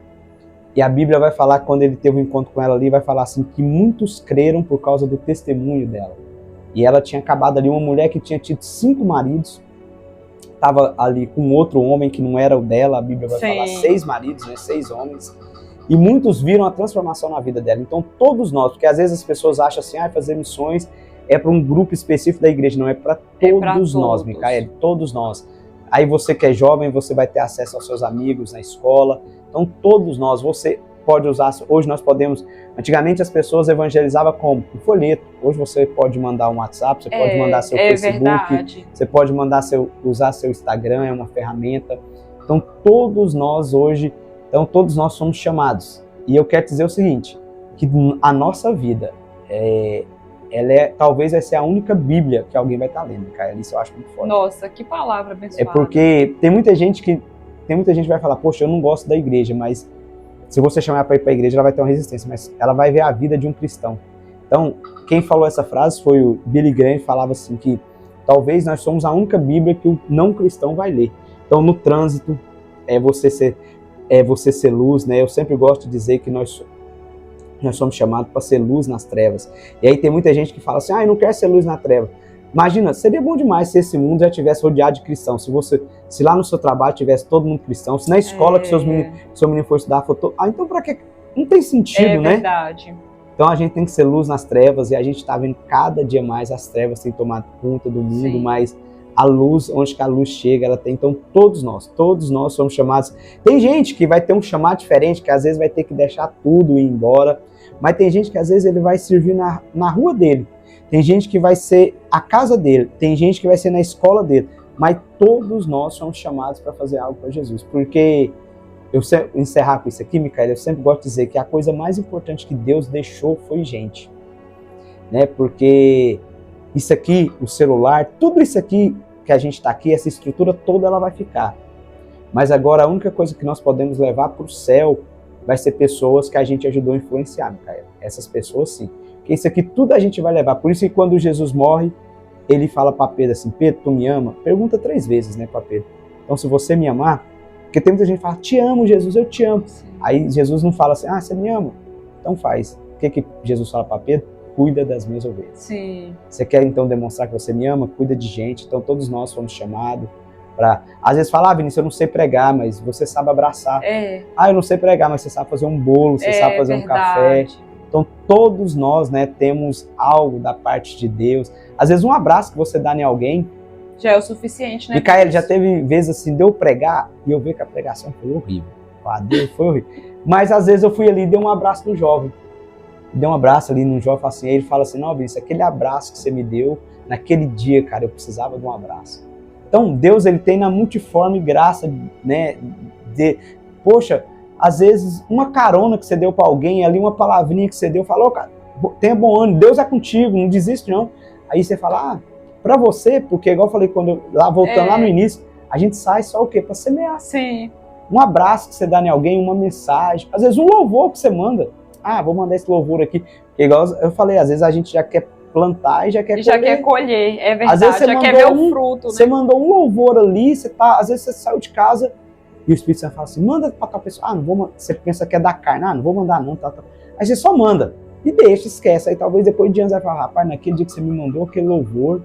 Speaker 2: e a Bíblia vai falar, quando ele teve um encontro com ela ali, vai falar assim, que muitos creram por causa do testemunho dela. E ela tinha acabado ali, uma mulher que tinha tido 5 maridos, estava ali com outro homem que não era o dela, a Bíblia vai falar 6 maridos, né, 6 homens, e muitos viram a transformação na vida dela. Então todos nós, porque às vezes as pessoas acham assim, fazer missões é para um grupo específico da igreja, não, é para todos nós, Micaele, todos nós. Aí você que é jovem, você vai ter acesso aos seus amigos na escola, então todos nós, você pode usar, hoje nós podemos, antigamente as pessoas evangelizavam como? Um folheto, hoje você pode mandar um WhatsApp, você pode mandar seu Facebook,
Speaker 1: verdade.
Speaker 2: Você pode mandar usar seu Instagram, é uma ferramenta, então todos nós hoje, todos nós somos chamados, e eu quero dizer o seguinte, que a nossa vida, talvez vai ser a única Bíblia que alguém vai estar lendo, cara, isso eu acho muito forte.
Speaker 1: Nossa, que palavra abençoada.
Speaker 2: É porque tem muita gente que vai falar, poxa, eu não gosto da igreja, mas se você chamar para ir para a igreja, ela vai ter uma resistência, mas ela vai ver a vida de um cristão. Então, quem falou essa frase foi o Billy Graham, falava assim que talvez nós somos a única Bíblia que o não cristão vai ler. Então, no trânsito, você ser luz, né? Eu sempre gosto de dizer que nós somos chamados para ser luz nas trevas. E aí tem muita gente que fala assim, eu não quero ser luz na treva. Imagina, seria bom demais se esse mundo já tivesse rodeado de cristãos, se lá no seu trabalho tivesse todo mundo cristão, se na escola que seu menino for estudar, então para que? Não tem sentido, né? É
Speaker 1: verdade.
Speaker 2: Então a gente tem que ser luz nas trevas, e a gente está vendo cada dia mais as trevas têm tomado conta do mundo, Sim. Mas a luz, onde que a luz chega, ela tem. Então todos nós somos chamados. Tem gente que vai ter um chamado diferente, que às vezes vai ter que deixar tudo e ir embora, mas tem gente que às vezes ele vai servir na rua dele. Tem gente que vai ser a casa dele, tem gente que vai ser na escola dele, mas todos nós somos chamados para fazer algo para Jesus. Porque, encerrar com isso aqui, Micaele, eu sempre gosto de dizer que a coisa mais importante que Deus deixou foi gente. Né? Porque isso aqui, o celular, tudo isso aqui que a gente está aqui, essa estrutura toda ela vai ficar. Mas agora a única coisa que nós podemos levar para o céu vai ser pessoas que a gente ajudou a influenciar, Micaele. Essas pessoas sim. Porque isso aqui tudo a gente vai levar. Por isso que quando Jesus morre, ele fala para Pedro assim, Pedro, tu me ama? Pergunta 3 vezes, né, para Pedro. Então, se você me amar, porque tem muita gente que fala, te amo, Jesus, eu te amo. Sim. Aí Jesus não fala assim, você me ama? Então faz. O que Jesus fala para Pedro? Cuida das minhas ovelhas.
Speaker 1: Sim.
Speaker 2: Você quer então demonstrar que você me ama? Cuida de gente. Então todos nós fomos chamados para... Às vezes fala, Vinícius, eu não sei pregar, mas você sabe abraçar. Eu não sei pregar, mas você sabe fazer um bolo, você sabe fazer um café. Então, todos nós, né, temos algo da parte de Deus. Às vezes, um abraço que você dá em alguém...
Speaker 1: já é o suficiente, né?
Speaker 2: Micaele, já teve vezes assim, de eu pregar, e eu vi que a pregação foi horrível. Deus, foi horrível. Mas, às vezes, eu fui ali e dei um abraço no jovem. Dei um abraço ali no jovem, assim, ele fala assim, não, Vinícius, aquele abraço que você me deu, naquele dia, cara, eu precisava de um abraço. Então, Deus, ele tem na multiforme graça, né, poxa... Às vezes, uma carona que você deu para alguém, ali uma palavrinha que você deu, falou, cara, tenha bom ânimo, Deus é contigo, não desiste não. Aí você fala, para você, porque igual eu falei, voltando lá no início, a gente sai só o quê? Para semear.
Speaker 1: Sim.
Speaker 2: Um abraço que você dá em alguém, uma mensagem, às vezes um louvor que você manda. Vou mandar esse louvor aqui. Porque igual eu falei, às vezes a gente já quer plantar e já quer colher.
Speaker 1: Já quer colher, é verdade,
Speaker 2: às vezes você
Speaker 1: já quer ver o fruto.
Speaker 2: Você mandou um louvor ali, às vezes você saiu de casa, e o Espírito Santo fala assim, manda para tal pessoa. Não vou mandar. Você pensa que é da carne. Não vou mandar não. Aí você só manda. E deixa, esquece. Aí talvez depois de anos você vai falar, rapaz, naquele dia que você me mandou aquele louvor.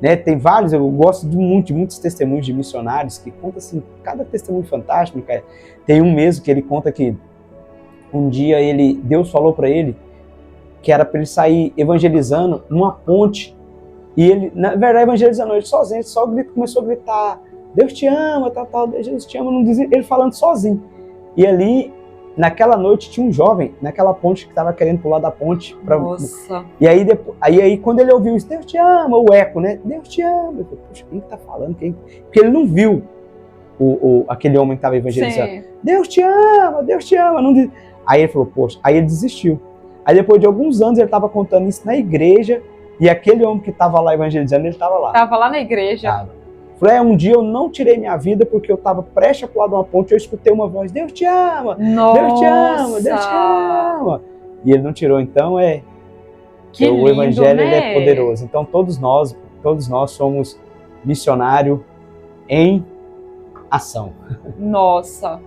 Speaker 2: Né? Tem vários, eu gosto de muitos testemunhos de missionários que contam assim, cada testemunho fantástico, cara. Tem um mesmo que ele conta que um dia Deus falou para ele que era para ele sair evangelizando numa ponte. E ele, na verdade, evangelizando ele sozinho, ele começou a gritar, Deus te ama, Jesus te ama, não dizia, ele falando sozinho. E ali, naquela noite, tinha um jovem, naquela ponte que estava querendo pular da ponte.
Speaker 1: Nossa.
Speaker 2: E aí, quando ele ouviu isso, Deus te ama, o eco, né? Deus te ama. Eu falei, poxa, quem que tá falando? Porque ele não viu aquele homem que estava evangelizando. Sim. Deus te ama, Deus te ama. Não diz... Aí ele falou, poxa, aí ele desistiu. Aí depois de alguns anos ele estava contando isso na igreja, e aquele homem que estava lá evangelizando, ele estava lá.
Speaker 1: Estava lá na igreja.
Speaker 2: Tava. Falei, um dia eu não tirei minha vida porque eu estava prestes a pular de uma ponte, eu escutei uma voz, Deus te ama,
Speaker 1: Nossa.
Speaker 2: Deus te ama, Deus te ama. E ele não tirou, então
Speaker 1: que lindo,
Speaker 2: o evangelho,
Speaker 1: né?
Speaker 2: ele é poderoso. Então todos nós somos missionários em ação.
Speaker 1: Nossa.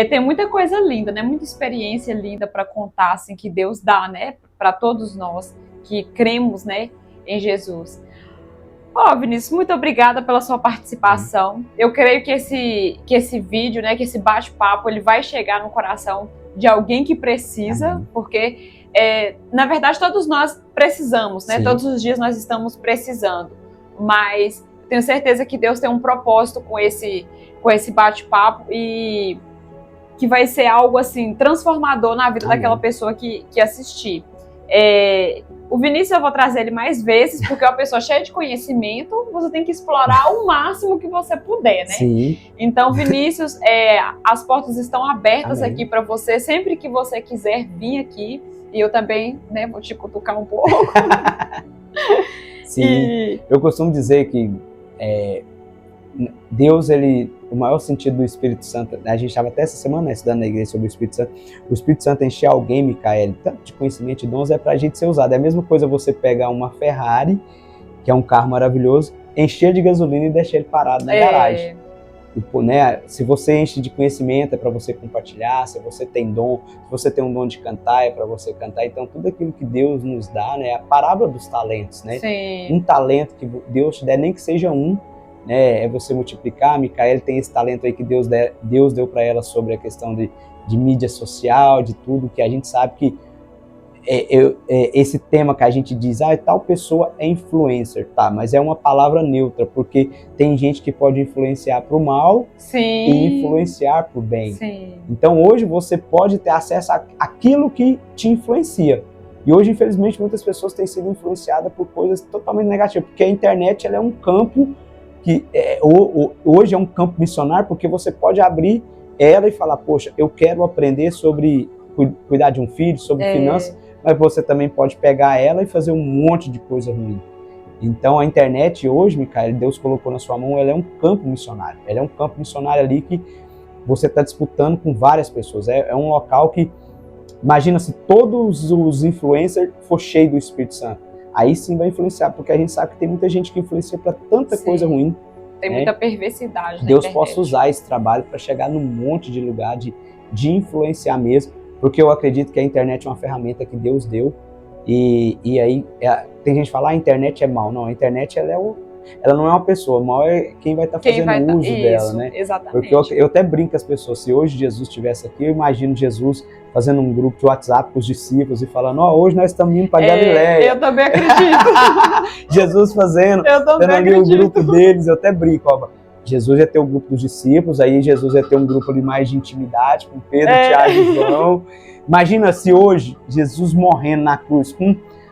Speaker 1: Tem muita coisa linda, né? Muita experiência linda para contar, assim, que Deus dá, né? Para todos nós que cremos, né, em Jesus. Vinícius, muito obrigada pela sua participação. Eu creio que esse vídeo, né, que esse bate-papo, ele vai chegar no coração de alguém que precisa, porque, na verdade, todos nós precisamos, né? Sim. Todos os dias nós estamos precisando, mas tenho certeza que Deus tem um propósito com esse bate-papo e que vai ser algo, assim, transformador na vida daquela pessoa que assistir. O Vinícius eu vou trazer ele mais vezes, porque é uma pessoa cheia de conhecimento, você tem que explorar o máximo que você puder, né?
Speaker 2: Sim.
Speaker 1: Então, Vinícius, as portas estão abertas
Speaker 2: Amém.
Speaker 1: Aqui para você, sempre que você quiser vir aqui, e eu também, né, vou te cutucar um pouco.
Speaker 2: Sim, eu costumo dizer que Deus, o maior sentido do Espírito Santo, a gente estava até essa semana estudando na igreja sobre o Espírito Santo encher alguém, Micael, tanto de conhecimento e dons, é para a gente ser usado. É a mesma coisa você pegar uma Ferrari, que é um carro maravilhoso, encher de gasolina e deixar ele parado na garagem. Né? Se você enche de conhecimento é para você compartilhar, se você tem dom, se você tem um dom de cantar é para você cantar. Então tudo aquilo que Deus nos dá, né, é a parábola dos talentos, né?
Speaker 1: Sim.
Speaker 2: Um talento que Deus te der, nem que seja um, né, é você multiplicar. A Micael tem esse talento aí que Deus deu para ela sobre a questão de mídia social, de tudo, que a gente sabe que esse tema que a gente diz, tal pessoa é influencer, tá, mas é uma palavra neutra, porque tem gente que pode influenciar para o mal. Sim. E influenciar para o bem.
Speaker 1: Sim.
Speaker 2: Então hoje você pode ter acesso àquilo que te influencia. E hoje, infelizmente, muitas pessoas têm sido influenciadas por coisas totalmente negativas, porque a internet ela é um campo que hoje é um campo missionário, porque você pode abrir ela e falar, poxa, eu quero aprender sobre cuidar de um filho, sobre finanças, mas você também pode pegar ela e fazer um monte de coisa ruim. Então a internet hoje, Micael, Deus colocou na sua mão, ela é um campo missionário. Ela é um campo missionário ali que você está disputando com várias pessoas. É um local que, imagina se todos os influencers for cheio do Espírito Santo. Aí sim vai influenciar, porque a gente sabe que tem muita gente que influencia para tanta coisa ruim.
Speaker 1: Tem muita perversidade na
Speaker 2: Deus
Speaker 1: internet.
Speaker 2: possa usar esse trabalho para chegar num monte de lugar, de influenciar mesmo, porque eu acredito que a internet é uma ferramenta que Deus deu, e aí tem gente que fala, a internet é mal. Não, a internet ela não é uma pessoa, mal é quem vai estar fazendo uso dela, né?
Speaker 1: Exatamente.
Speaker 2: Porque eu até brinco com as pessoas, se hoje Jesus estivesse aqui, eu imagino Jesus fazendo um grupo de WhatsApp com os discípulos e falando, hoje nós estamos indo para Galileia.
Speaker 1: Eu também acredito.
Speaker 2: Jesus fazendo ali o grupo deles, eu até brinco, Jesus ia ter o grupo dos discípulos, aí Jesus ia ter um grupo ali mais de intimidade com Pedro, Tiago e João. Imagina se hoje Jesus morrendo na cruz,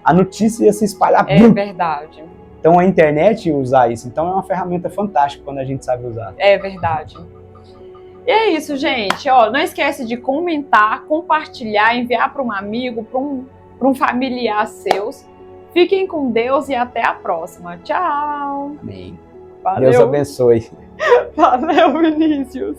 Speaker 2: a notícia ia se espalhar.
Speaker 1: É verdade.
Speaker 2: Então a internet ia usar isso. Então é uma ferramenta fantástica quando a gente sabe usar.
Speaker 1: É verdade. E é isso, gente. Não esquece de comentar, compartilhar, enviar para um amigo, para um familiar seus. Fiquem com Deus e até a próxima. Tchau.
Speaker 2: Amém.
Speaker 1: Valeu.
Speaker 2: Deus abençoe.
Speaker 1: Valeu, Vinícius.